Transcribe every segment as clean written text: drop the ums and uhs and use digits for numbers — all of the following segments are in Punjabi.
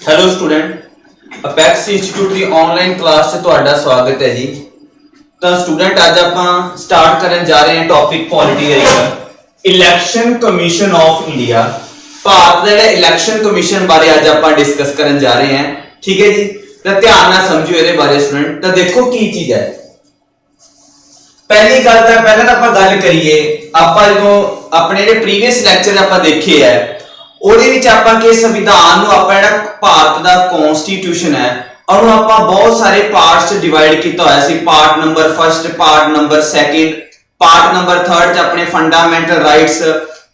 हेलो स्टूडेंट अपैक्स इंस्टीट्यूट की ऑनलाइन क्लास से तुहाडा स्वागत है जी। तो स्टूडेंट आज आप स्टार्ट करने जा रहे हैं topic polity election commission of India. Bharat का इलैक्शन कमीशन बारे आज आप डिस्कस करने जा रहे हैं, ठीक है जी। तो ध्यान ना समझो ये बारे स्टूडेंट। तो देखो की चीज है, पहली गल तो पहले तो गल करिए आप जो अपने प्रीवियस लैक्चर आप देखे है संविधान भारत का कॉन्स्टिट्यूशन है और बहुत सारे पार्ट्स डिवाइड किया हुआ सी। Part number first, part number second, part number third अपने फंडामेंटल राइट्स,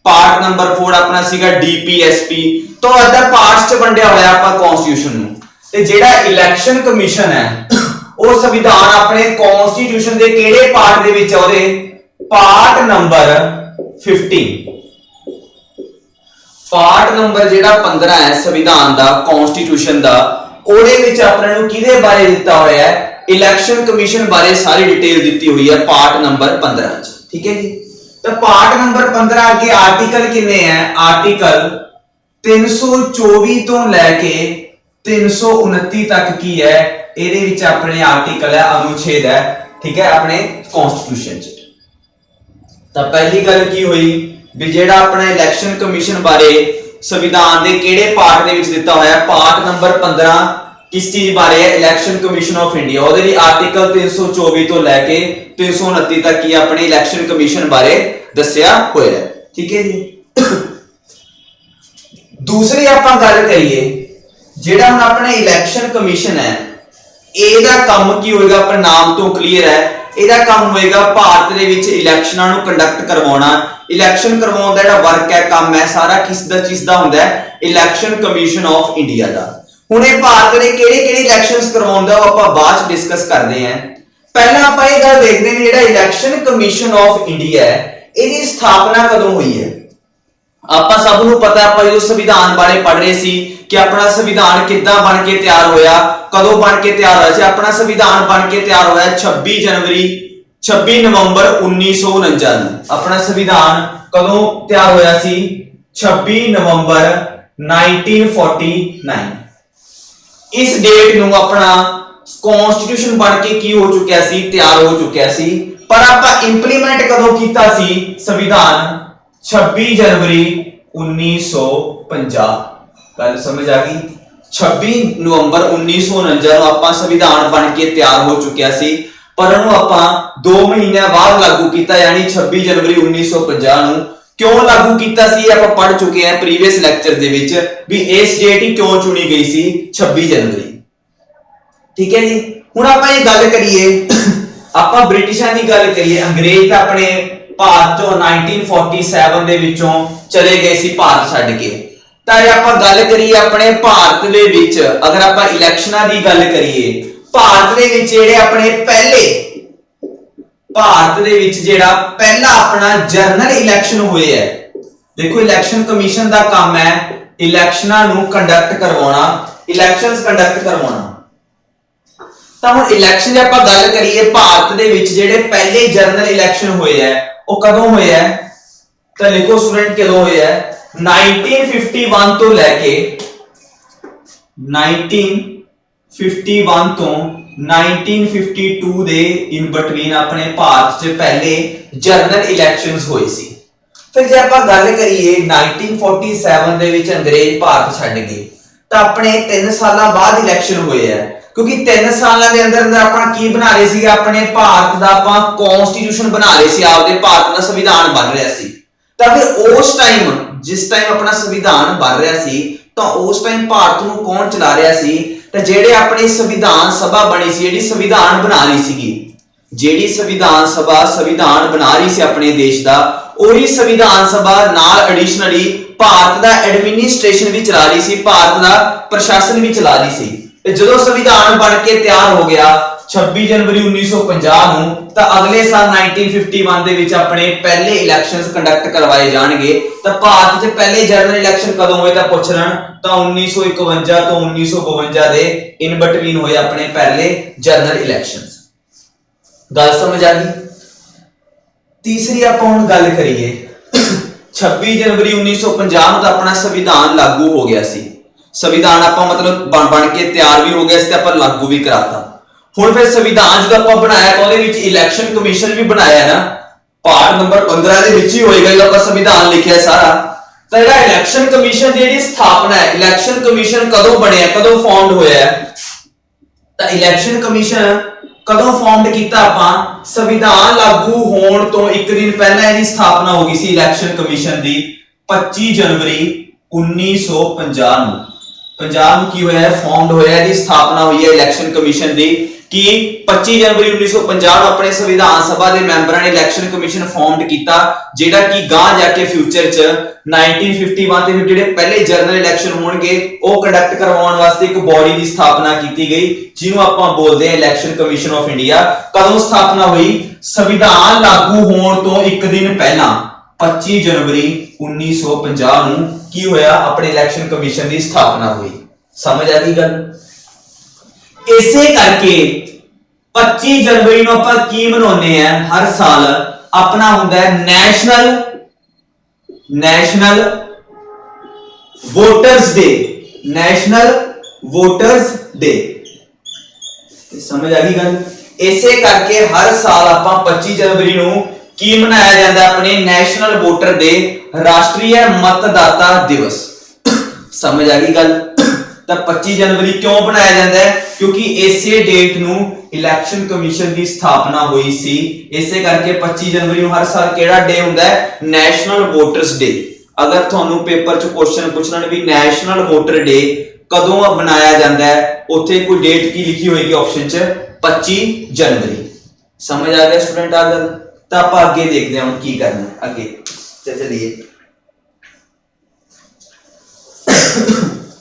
पार्ट नंबर 4 अपना सीगा डीपीएसपी। तो अदा पार्ट्स च वंडिया होया आपा कॉन्स्टिट्यूशन नूं। ते जेड़ा इलैक्शन कमीशन है वो संविधान अपने कॉन्स्टिट्यूशन के किहड़े पार्ट दे विच ओदे पार्ट नंबर 15, पार्ट नंबर जेड़ा 15 है संविधान दा कॉन्स्टिट्यूशन दा, ओदे विच अपने नूं किहदे बारे दिता होया है, इलैक्शन कमीशन बारे सारी डिटेल दी हुई है पार्ट नंबर 15 च, ठीक है जी। तो पार्ट नंबर 15 के आर्टिकल कितने हैं, आर्टिकल 324 तो लैके 329 तक की है, ਇਹਦੇ ਵਿੱਚ ਆਪਣੇ ਆਰਟੀਕਲ ਹੈ, अनुच्छेद है, ठीक है, अपने कॉन्स्टिट्यूशन च। ਤਾਂ ਪਹਿਲੀ ਗੱਲ ਕੀ ਹੋਈ ਵੀ ਜਿਹੜਾ ਆਪਣਾ ਇਲੈਕਸ਼ਨ ਕਮਿਸ਼ਨ ਬਾਰੇ ਸੰਵਿਧਾਨ ਦੇ ਕਿਹੜੇ ਪਾਰਟ ਦੇ ਵਿੱਚ ਦਿੱਤਾ ਹੋਇਆ, ਪਾਰਟ ਨੰਬਰ 15 ਕਿਸ ਚੀਜ਼ ਬਾਰੇ ਹੈ, ਇਲੈਕਸ਼ਨ ਕਮਿਸ਼ਨ ਆਫ ਇੰਡੀਆ। ਉਹਦੇ ਲਈ ਆਰਟੀਕਲ 324 ਤੋਂ ਲੈ ਕੇ 329 ਤੱਕ ਕੀ ਆਪਣੇ ਇਲੈਕਸ਼ਨ ਕਮਿਸ਼ਨ ਬਾਰੇ ਦੱਸਿਆ ਹੋਇਆ ਹੈ, ਠੀਕ ਹੈ ਜੀ। दूसरी ਆਪਾਂ ਗੱਲ ਕਰੀਏ ਜਿਹੜਾ ਹੁਣ ਆਪਣਾ ਇਲੈਕਸ਼ਨ ਕਮਿਸ਼ਨ ਹੈ, ਇਹਦਾ ਕੰਮ ਕੀ ਹੋਏਗਾ, ਆਪਣਾ ਨਾਮ ਤੋਂ ਕਲੀਅਰ ਹੈ। ਇਹਦਾ ਕੰਮ ਹੋਏਗਾ ਭਾਰਤ ਦੇ ਵਿੱਚ ਇਲੈਕਸ਼ਨਾਂ ਨੂੰ ਕੰਡਕਟ ਕਰਵਾਉਣਾ। ਇਲੈਕਸ਼ਨ ਕਰਵਾਉਣ ਦਾ ਜਿਹੜਾ ਵਰਕ ਹੈ, ਕੰਮ ਹੈ, ਸਾਰਾ ਕਿਸ ਦਾ ਚੀਜ਼ ਦਾ ਹੁੰਦਾ ਹੈ, ਇਲੈਕਸ਼ਨ ਕਮਿਸ਼ਨ ਆਫ ਇੰਡੀਆ ਦਾ। ਹੁਣ ਇਹ ਭਾਰਤ ਦੇ ਕਿਹੜੇ-ਕਿਹੜੇ ਇਲੈਕਸ਼ਨਸ ਕਰਵਾਉਂਦਾ ਉਹ ਆਪਾਂ ਬਾਅਦ ਚ ਡਿਸਕਸ ਕਰਦੇ ਹਾਂ। ਪਹਿਲਾਂ ਆਪਾਂ ਇਹ ਗੱਲ ਦੇਖਦੇ ਹਾਂ ਜਿਹੜਾ ਇਲੈਕਸ਼ਨ ਕਮਿਸ਼ਨ ਆਫ ਇੰਡੀਆ ਹੈ ਇਹਦੀ ਸਥਾਪਨਾ ਕਦੋਂ ਹੋਈ ਹੈ। ਆਪਾਂ ਸਭ ਨੂੰ ਪਤਾ ਆਪਾਂ ਜਦੋਂ ਸੰਵਿਧਾਨ ਬਾਰੇ ਪੜ੍ਹ ਰਹੇ ਸੀ कि अपना संविधान किद्दां बन के तैयार होया, कदों बन के तैयार होया सी। अपना संविधान बन के तैयार होया 26 नवंबर 1949 नूं। अपना संविधान कदों तैयार होया सी, 26 नवंबर 1949। इस डेट नूं अपना कॉन्स्टिट्यूशन बन के की हो चुकिया सी, तैयार हो चुकिया सी। पर आपां इंप्लीमेंट कदों कीता सी संविधान, 26 जनवरी 1950। गल समझ आ गई। 26 नवंबर 1949 ਨੂੰ ਆਪਾਂ ਸੰਵਿਧਾਨ ਬਣ ਕੇ ਤਿਆਰ ਹੋ ਚੁੱਕਿਆ ਸੀ, ਪਰ ਉਹਨੂੰ ਆਪਾਂ 2 ਮਹੀਨਿਆਂ ਬਾਅਦ ਲਾਗੂ ਕੀਤਾ, ਯਾਨੀ 26 ਜਨਵਰੀ 1950 ਨੂੰ। ਕਿਉਂ ਲਾਗੂ ਕੀਤਾ ਸੀ ਆਪਾਂ ਪੜ ਚੁੱਕੇ ਹਾਂ ਪ੍ਰੀਵੀਅਸ ਲੈਕਚਰ ਦੇ ਵਿੱਚ ਵੀ ਇਸ ਡੇਟ ਹੀ ਕਿਉਂ ਚੁਣੀ ਗਈ ਸੀ 26 ਜਨਵਰੀ, ਠੀਕ ਹੈ ਜੀ। ਹੁਣ ਆਪਾਂ ਇਹ ਗੱਲ ਕਰੀਏ, ਆਪਾਂ ਬ੍ਰਿਟਿਸ਼ਾਂ ਦੀ ਗੱਲ ਕਰੀਏ। ਅੰਗਰੇਜ਼ ਤਾਂ ਆਪਣੇ ਭਾਰਤ ਚੋਂ 1947 ਦੇ ਵਿੱਚੋਂ ਚਲੇ ਗਏ ਸੀ ਭਾਰਤ ਛੱਡ ਕੇ। ਤਾਂ ਜੇ ਆਪਾਂ ਗੱਲ ਕਰੀਏ ਆਪਣੇ ਭਾਰਤ ਦੇ ਵਿੱਚ, ਅਗਰ ਆਪਾਂ ਇਲੈਕਸ਼ਨਾਂ ਦੀ ਗੱਲ ਕਰੀਏ, ਭਾਰਤ ਦੇ ਵਿੱਚ ਜਿਹੜੇ ਆਪਣੇ ਭਾਰਤ ਦੇ ਵਿੱਚ ਜਿਹੜਾ ਪਹਿਲਾ ਆਪਣਾ ਜਨਰਲ ਇਲੈਕਸ਼ਨ ਹੋਏ ਹੈ। ਦੇਖੋ ਇਲੈਕਸ਼ਨ ਕਮਿਸ਼ਨ ਦਾ ਕੰਮ ਹੈ ਇਲੈਕਸ਼ਨਾਂ ਨੂੰ ਕੰਡਕਟ ਕਰਵਾਉਣਾ, ਇਲੈਕਸ਼ਨਸ ਕੰਡਕਟ ਕਰਵਾਉਣਾ। ਤਾਂ ਹੁਣ ਇਲੈਕਸ਼ਨ ਦੀ ਆਪਾਂ ਗੱਲ ਕਰੀਏ, ਭਾਰਤ ਦੇ ਵਿੱਚ ਜਿਹੜੇ ਪਹਿਲੇ ਜਨਰਲ ਇਲੈਕਸ਼ਨ ਹੋਏ ਹੈ ਉਹ ਕਦੋਂ ਹੋਏ ਹੈ, ਤਾਂ ਲਿਖੋ ਸਟੂਡੈਂਟ ਕਦੋਂ ਹੋਏ ਹੈ, 1951 ਤੋਂ ਲੈ ਕੇ 1951 ਤੋਂ 1952 ਦੇ ਇਨ ਬਿਟਵੀਨ ਆਪਣੇ ਭਾਰਤ 'ਚ ਪਹਿਲੇ ਜਨਰਲ ਇਲੈਕਸ਼ਨਸ ਹੋਏ ਸੀ। ਫਿਰ ਜੇ ਆਪਾਂ ਗੱਲ ਕਰੀਏ 1947 ਦੇ ਵਿੱਚ ਅੰਗਰੇਜ਼ ਭਾਰਤ ਛੱਡ ਗਏ, ਤਾਂ ਆਪਣੇ 3 ਸਾਲਾਂ ਬਾਅਦ ਇਲੈਕਸ਼ਨ ਹੋਏ ਆ। ਕਿਉਂਕਿ 3 ਸਾਲਾਂ ਦੇ ਅੰਦਰ ਆਪਾਂ ਕੀ ਬਣਾ ਰਹੇ ਸੀ, ਆਪਣੇ ਭਾਰਤ ਦਾ ਆਪਾਂ ਕਨਸਟੀਟਿਊਸ਼ਨ ਬਣਾ ਰਹੇ ਸੀ, ਆਪਦੇ ਭਾਰਤ ਦਾ ਸੰਵਿਧਾਨ ਬਣ ਰਿਹਾ ਸੀ। ਤਾਂ ਫਿਰ ਉਸ ਟਾਈਮ ਜਿਸ ਟਾਈਮ ਆਪਣਾ ਸੰਵਿਧਾਨ ਬਣ ਰਿਹਾ ਸੀ, ਤਾਂ ਉਸ ਟਾਈਮ ਭਾਰਤ ਨੂੰ ਕੌਣ ਚਲਾ ਰਿਹਾ ਸੀ, ਤਾਂ ਜਿਹੜੇ ਆਪਣੀ ਸੰਵਿਧਾਨ ਸਭਾ ਬਣੀ ਸੀ, ਜਿਹੜੀ ਸੰਵਿਧਾਨ ਬਣਾ ਰਹੀ ਸੀਗੀ, ਜਿਹੜੀ ਸੰਵਿਧਾਨ ਸਭਾ ਸੰਵਿਧਾਨ ਬਣਾ ਰਹੀ ਸੀ ਆਪਣੇ ਦੇਸ਼ ਦਾ, ਉਹੀ ਸੰਵਿਧਾਨ ਸਭਾ ਨਾਲ ਐਡੀਸ਼ਨਲੀ ਭਾਰਤ ਦਾ ਐਡਮਿਨਿਸਟ੍ਰੇਸ਼ਨ ਵੀ ਚਲਾ ਰਹੀ ਸੀ, ਭਾਰਤ ਦਾ ਪ੍ਰਸ਼ਾਸਨ ਵੀ ਚਲਾ ਰਹੀ ਸੀ। ਤੇ ਜਦੋਂ ਸੰਵਿਧਾਨ ਬਣ ਕੇ ਤਿਆਰ ਹੋ ਗਿਆ 26 ਜਨਵਰੀ 1950 ਨੂੰ, ਤਾਂ ਅਗਲੇ ਸਾਲ 1951 ਦੇ ਵਿੱਚ ਆਪਣੇ ਪਹਿਲੇ ਇਲੈਕਸ਼ਨਸ ਕੰਡਕਟ ਕਰਵਾਏ ਜਾਣਗੇ। ਤਾਂ ਭਾਰਤ 'ਚ ਪਹਿਲੇ ਜਨਰਲ ਇਲੈਕਸ਼ਨ ਕਦੋਂ ਹੋਏ ਤਾਂ ਪੁੱਛ ਲੈਣ, ਤਾਂ 1951 ਤੋਂ 1952 ਦੇ ਇਨ ਬਿਟਵੀਨ ਹੋਏ ਆਪਣੇ ਪਹਿਲੇ ਜਨਰਲ ਇਲੈਕਸ਼ਨਸ। ਗੱਲ ਸਮਝ ਆ ਗਈ। ਤੀਸਰੀ ਆਪਾਂ ਹੁਣ ਗੱਲ ਕਰੀਏ 26 ਜਨਵਰੀ 1950 ਨੂੰ ਤਾਂ ਆਪਣਾ ਸੰਵਿਧਾਨ ਲਾਗੂ ਹੋ ਗਿਆ ਸੀ। संविधान आपां मतलब बन के तैयार भी हो गया, इस ते आपां लागू भी कराता। हुण फिर संविधान जो आपां बनाया तो ਉਹਦੇ ਵਿੱਚ इलैक्शन कमीशन भी बनाया ना, पार्ट नंबर 15 ਦੇ ਵਿੱਚ ਹੀ ਹੋਏਗਾ ਜਦੋਂ ਆਪਾਂ संविधान लिखिया सारा। तो ਜਿਹੜਾ इलैक्शन कमीशन ਦੀ ਜਿਹੜੀ ਸਥਾਪਨਾ है, इलैक्शन कमीशन कदों ਬਣਿਆ, कदों फॉर्म्ड ਹੋਇਆ है? ਤਾਂ इलैक्शन कमीशन कदों फॉर्म्ड किया ਆਪਾਂ? संविधान लागू होने तो एक दिन पहला इसकी स्थापना हो गई सी इलैक्शन कमीशन की 25 जनवरी 1950 पंजाब की होया फॉर्म्ड होया, इसकी स्थापना हुई है इलैक्शन कमीशन की कि 25 जनवरी 1950 अपने संविधान सभा के मैंबरां ने इलैक्शन कमीशन फॉर्म्ड किया, जेड़ा कि गां जाके फ्यूचर च 1951 ते जेड़े पहले जनरल इलैक्शन होणगे वो कंडक्ट करवाउण वास्ते एक बॉडी की स्थापना की गई, जिन्हों आपां बोलदे हैं इलैक्शन कमीशन ऑफ इंडिया। कदों स्थापना हुई? संविधान लागू होने तो एक दिन पहला 25 जनवरी 1950 नूं की होया अपने इलैक्शन कमीशन की स्थापना हुई। समझ आ गई गल? इसे करके 25 जनवरी नूं आपां की मनाउने हैं हर साल? अपना हुंदा है national voters day, national voters day. समझ आ गई गल? इसे करके हर साल आपां 25 जनवरी नूं की मनाया जाता है अपने नेशनल वोटर डे, राष्ट्रीय मतदाता दिवस। समझ आ गई गल? तो 25 जनवरी क्यों बनाया जाता है? क्योंकि इसे डेट नूं इलैक्शन कमीशन की स्थापना हुई सी, इसे करके 25 जनवरी नूं हर साल केड़ा डे हुंदा है? National voters day. अगर तुहानूं पेपर च क्वेश्चन पूछना भी नेशनल वोटर डे कदों बनाया जाता है, उत्थे कोई डेट की लिखी होगी ऑप्शन च 25 जनवरी। समझ आ गया स्टूडेंट? आ गल तो आप आगे देखते हैं की करना आगे चलिए।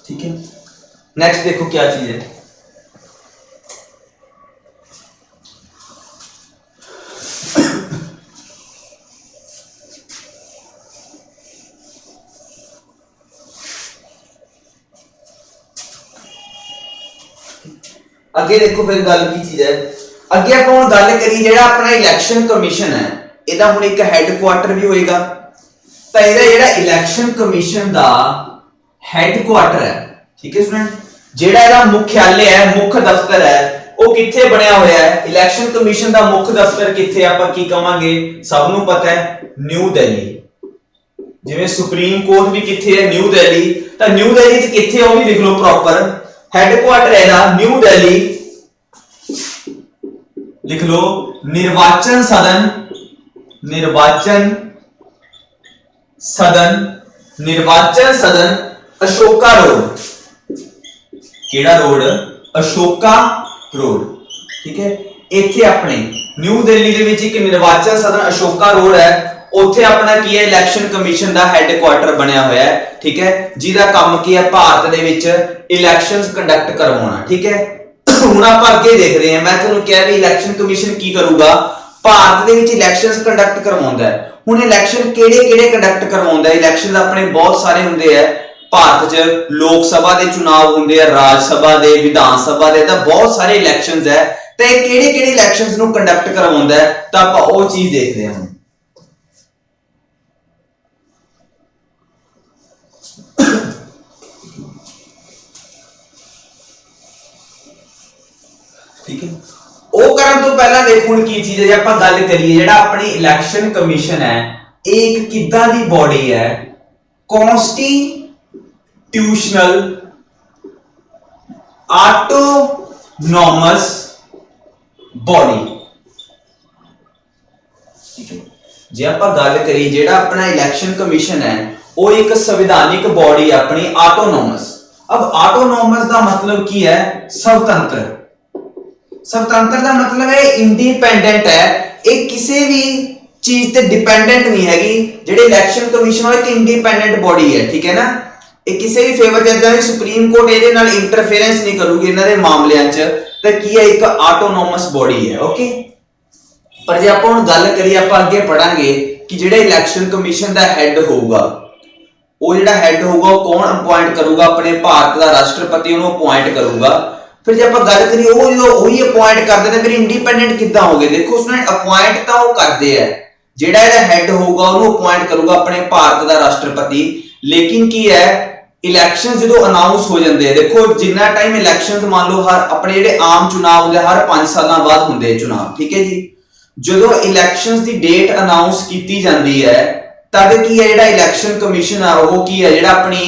ठीक है, नेक्स्ट देखो क्या चीज है। आगे देखो फिर गल की चीज है। अगे आप हुण गल करिए जेड़ा अपना इलैक्शन कमीशन है, इहदा हुण एक हैडक्वार्टर भी होएगा। तो इहदा जेड़ा इलैक्शन कमीशन दा हैडक्वार्टर है, ठीक है स्टूडेंट, जेड़ा इहदा मुख्यालय है, मुख्य दफ्तर है, वो किथे बनया होया है? इलैक्शन कमीशन दा मुख्य दफ्तर किथे आपां की कहांगे? सबनूं पता है न्यू दिल्ली। जिवें सुप्रीम कोर्ट भी किथे है? न्यू दिल्ली। तो न्यू दिल्ली च किथे है वो भी लिख लो प्रॉपर, हेडक्वार्टर है ना न्यू दिल्ली। लिख लो निर्वाचन सदन, निर्वाचन सदन अशोका रोड। केड़ा रोड? अशोका रोड। ठीक है, इथे अपने न्यू दिल्ली दे विच एक निर्वाचन सदन अशोका रोड है, उत्थे अपना की है इलैक्शन कमीशन दा हैडक्वार्टर बनया होया है। ठीक है, जिहदा काम की है भारत दे विच इलैक्शंस कंडक्ट करवाना। ठीक है, हुण आपां अगे देख रहे हैं, मैं तुहानूं कहा भी इलैक्शन कमीशन की करूगा? भारत दे विच इलैक्शंस कंडक्ट करवाउंदा है। हुण इलैक्शन किहड़े-किहड़े कंडक्ट करवाउंदा है? इलैक्शन अपने बहुत सारे हुंदे हैं भारत च, लोक सभा दे चुनाव हुंदे हैं, राज सभा दे, विधान सभा दे, तां बहुत सारे इलैक्शंस है। ते किहड़े-किहड़े इलैक्शंस नूं कंडक्ट करवाउंदा है, तां आपां ओह चीज देखदे हां। ठीक है, ਉਹ ਕਰਨ ਤੋਂ ਪਹਿਲਾਂ ਦੇਖੋ ਹੁਣ ਕੀ ਚੀਜ਼ ਹੈ। ਜੇ ਆਪਾਂ ਗੱਲ ਕਰੀਏ ਜਿਹੜਾ ਆਪਣੀ ਇਲੈਕਸ਼ਨ ਕਮਿਸ਼ਨ ਹੈ, ਇਹ ਇੱਕ ਕਿੱਦਾਂ ਦੀ ਬੋਡੀ ਹੈ? Constitutional autonomous body. ਠੀਕ ਹੈ, ਜੇ ਆਪਾਂ ਗੱਲ ਕਰੀਏ ਜਿਹੜਾ ਆਪਣਾ ਇਲੈਕਸ਼ਨ ਕਮਿਸ਼ਨ ਹੈ, ਉਹ ਇੱਕ संवैधानिक बॉडी अपनी ऑटोनोमस। अब ऑटोनोमस का मतलब की है? स्वतंत्र। स्वतंत्र का मतलब है इंडिपेंडेंट है, एक किसी भी चीज ते डिपेंडेंट नहीं हैगी। जेडे इलैक्शन कमीशन है एक इंडिपेंडेंट बॉडी है। ठीक है ना, एक किसी भी फेवर जैसा भी सुप्रीम कोर्ट ਇਹਦੇ ਨਾਲ इंटरफेरेंस नहीं करूगी ਇਹਨਾਂ ਦੇ ਮਾਮਲਿਆਂ 'ਚ, ਤਾਂ ਕੀ ਹੈ? ਇੱਕ ऑटोनोमस बॉडी है। ओके, पर जे ਆਪਾਂ ਹੁਣ ਗੱਲ ਕਰੀਏ, ਆਪਾਂ ਅੱਗੇ ਪੜਾਂਗੇ ਕਿ ਜਿਹੜਾ ਇਲੈਕਸ਼ਨ ਕਮਿਸ਼ਨ ਦਾ ਹੈੱਡ ਹੋਊਗਾ, ਉਹ ਜਿਹੜਾ ਹੈੱਡ ਹੋਊਗਾ ਉਹ ਕੌਣ ਅਪਾਇੰਟ ਕਰੂਗਾ? ਆਪਣੇ ਭਾਰਤ ਦਾ ਰਾਸ਼ਟਰਪਤੀ ਉਹਨੂੰ ਅਪਾਇੰਟ ਕਰੂਗਾ। फिर जब आप गल करिए वही अपॉइंट करते हैं, फिर इंडिपेंडेंट कितना हो गए? देखो उसने अपॉइंट तो वो करते हैं, जेड़ा ਇਹਦਾ ਹੈਡ ਹੋਊਗਾ ਉਹਨੂੰ अपॉइंट करूगा अपने भारत का राष्ट्रपति, लेकिन की है इलैक्शन जो अनाउंस हो जाते हैं, देखो जिन्ना टाइम इलैक्शन मान लो हर अपने जो आम चुनाव होंगे हर 5 साल बाद होंगे चुनाव, ठीक है जी। जो इलैक्शन की डेट अनाउंस की जाती है तद की है जो इलैक्शन कमीशन है वो की है जो अपनी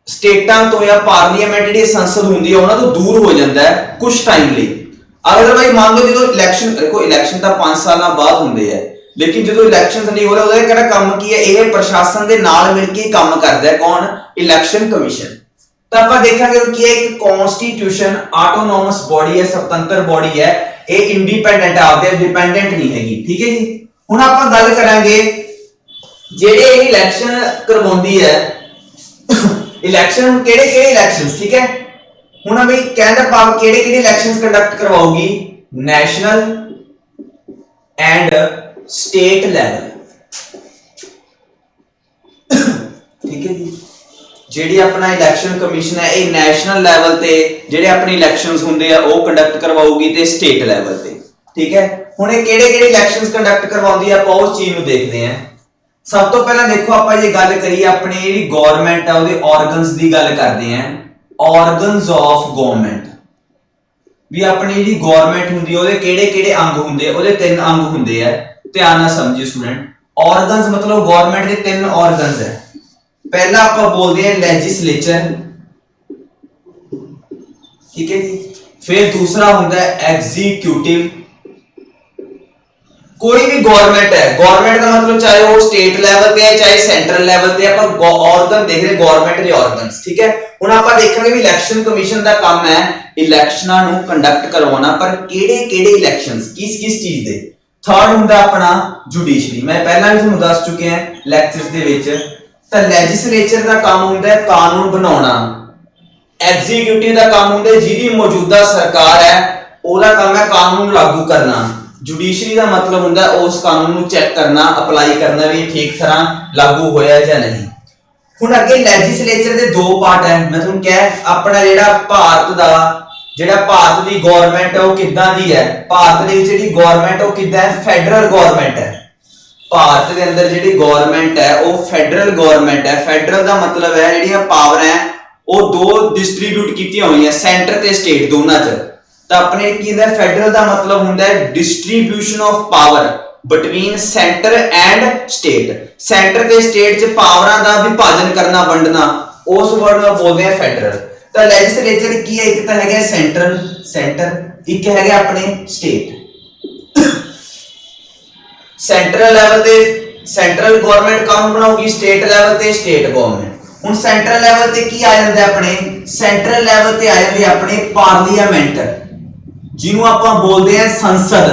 स्टेटां तो या पार्लीमेंट जी संसद होंगी है उन्होंने तो दूर हो जाता है कुछ टाइम लिए। अदरवाइज मान लो जो इलैक्शन, देखो इलैक्शन तो 5 साल बाद होंगे है, लेकिन जो इलैक्शन नहीं हो रहा उसका काम की है, यह प्रशासन के नाल मिलकर काम करता है कौन, इलैक्शन कमीशन। तो आप देखेंगे कि एक कॉन्स्टिट्यूशन ऑटोनोमस बॉडी है, स्वतंत्र बॉडी है, ये इंडिपेंडेंट है, डिपेंडेंट नहीं हैगी, ठीक है जी। हुण आपां गल करांगे जेडे इलैक्शन करवाउंदी है इलैक्शन केड़े-केड़े इलैक्शंस, ठीक है। हुण अभी कहने दा भाव केड़े-केड़े इलैक्शंस कंडक्ट करवाओगी, नेशनल एंड स्टेट लेवल, ठीक है जी। जेडी अपना इलैक्शन कमीशन है ये नेशनल लेवल ते जेडे अपने इलैक्शंस होंदे आ वो कंडक्ट करवाओगी ते स्टेट लेवल ते, ठीक है। हुण ये केड़े-केड़े इलैक्शंस कंडक्ट करवाउंदी है आपां उस चीज नूं देखदे हैं। सब तो पहला देखो आपां जे गल करिए अपनी जेडी गवर्नमेंट है ओदे ऑर्गन्स दी गल करदे हैं, ऑर्गन्स ऑफ गवर्नमेंट भी अपनी जेडी गवर्नमेंट हुंदी है ओदे केड़े-केड़े अंग हुंदे, ओदे 3 अंग हुंदे है, ध्यान नाल समझिए स्टूडेंट। ऑर्गन्स मतलब गवर्नमेंट दे 3 ऑर्गन्स है। पहला आप बोलते हैं लेजिस्लेचर, ठीक है जी। फिर दूसरा होता है एग्जीक्यूटिव, कोई भी गवर्नमेंट है, गवर्नमेंट का मतलब चाहे वो स्टेट लेवल पे है चाहे सेंट्रल लेवल पे, आप ऑर्गन देख रहे गवर्नमेंट के ऑर्गन्स, ठीक है। हुण आप देखेंगे भी इलैक्शन कमीशन का काम है इलैक्शनां नूं कंडक्ट करवाना, पर केड़े-केड़े इलैक्शंस किस-किस चीज दे। थर्ड होंदा अपना जुडिशरी, मैं पहला भी तुहानूं दस चुके हैं लेक्चर्स दे विच। तो लेजिस्लेचर का काम होंदा है कानून बनाना, एग्जीक्यूटिव का काम होंदा है जिहदी मौजूदा सरकार है ओहदा काम है कानून लागू करना, जुडिशरी का मतलब होंदा है उस कानून नूं चेक करना, अप्लाई करना भी ठीक तरह लागू होया या नहीं। हुण अगे लेजिस्लेचर दे 2 पार्ट है, मैं तुहानूं कह अपना जेड़ा भारत दा जेड़ा भारत दी गवर्नमेंट है वो किदां दी है, भारत दे विच जेड़ी गवर्नमेंट है वो किदां है, फेडरल गवर्नमेंट है। भारत के अंदर जेडी गवर्नमेंट है वो फेडरल गवर्नमेंट है। फेडरल का मतलब है जेडी पावर है वो 2 डिस्ट्रीब्यूट की हुई है, सेंटर ते स्टेट दोनों च। तो अपने की फेडरल का मतलब होंदा है distribution of power between centre and state, centre ते स्टेट च पावरां दा विभाजन करना वंडना, उस वर्ड में बोलते हैं फेडरल। तो लेजिस्लेचर की है, एक तो है सेंट्रल सेंटर, एक है अपने स्टेट। सेंट्रल लेवल ते सेंट्रल गवर्नमेंट कानून बनाऊगी, स्टेट लेवल ते स्टेट गवर्नमेंट। हुण सेंट्रल लेवल ते की आ जांदा है अपने, सेंट्रल लेवल ते आ जांदी है अपने पार्लीमेंट, जिन्हों आपां बोलदे हैं संसद।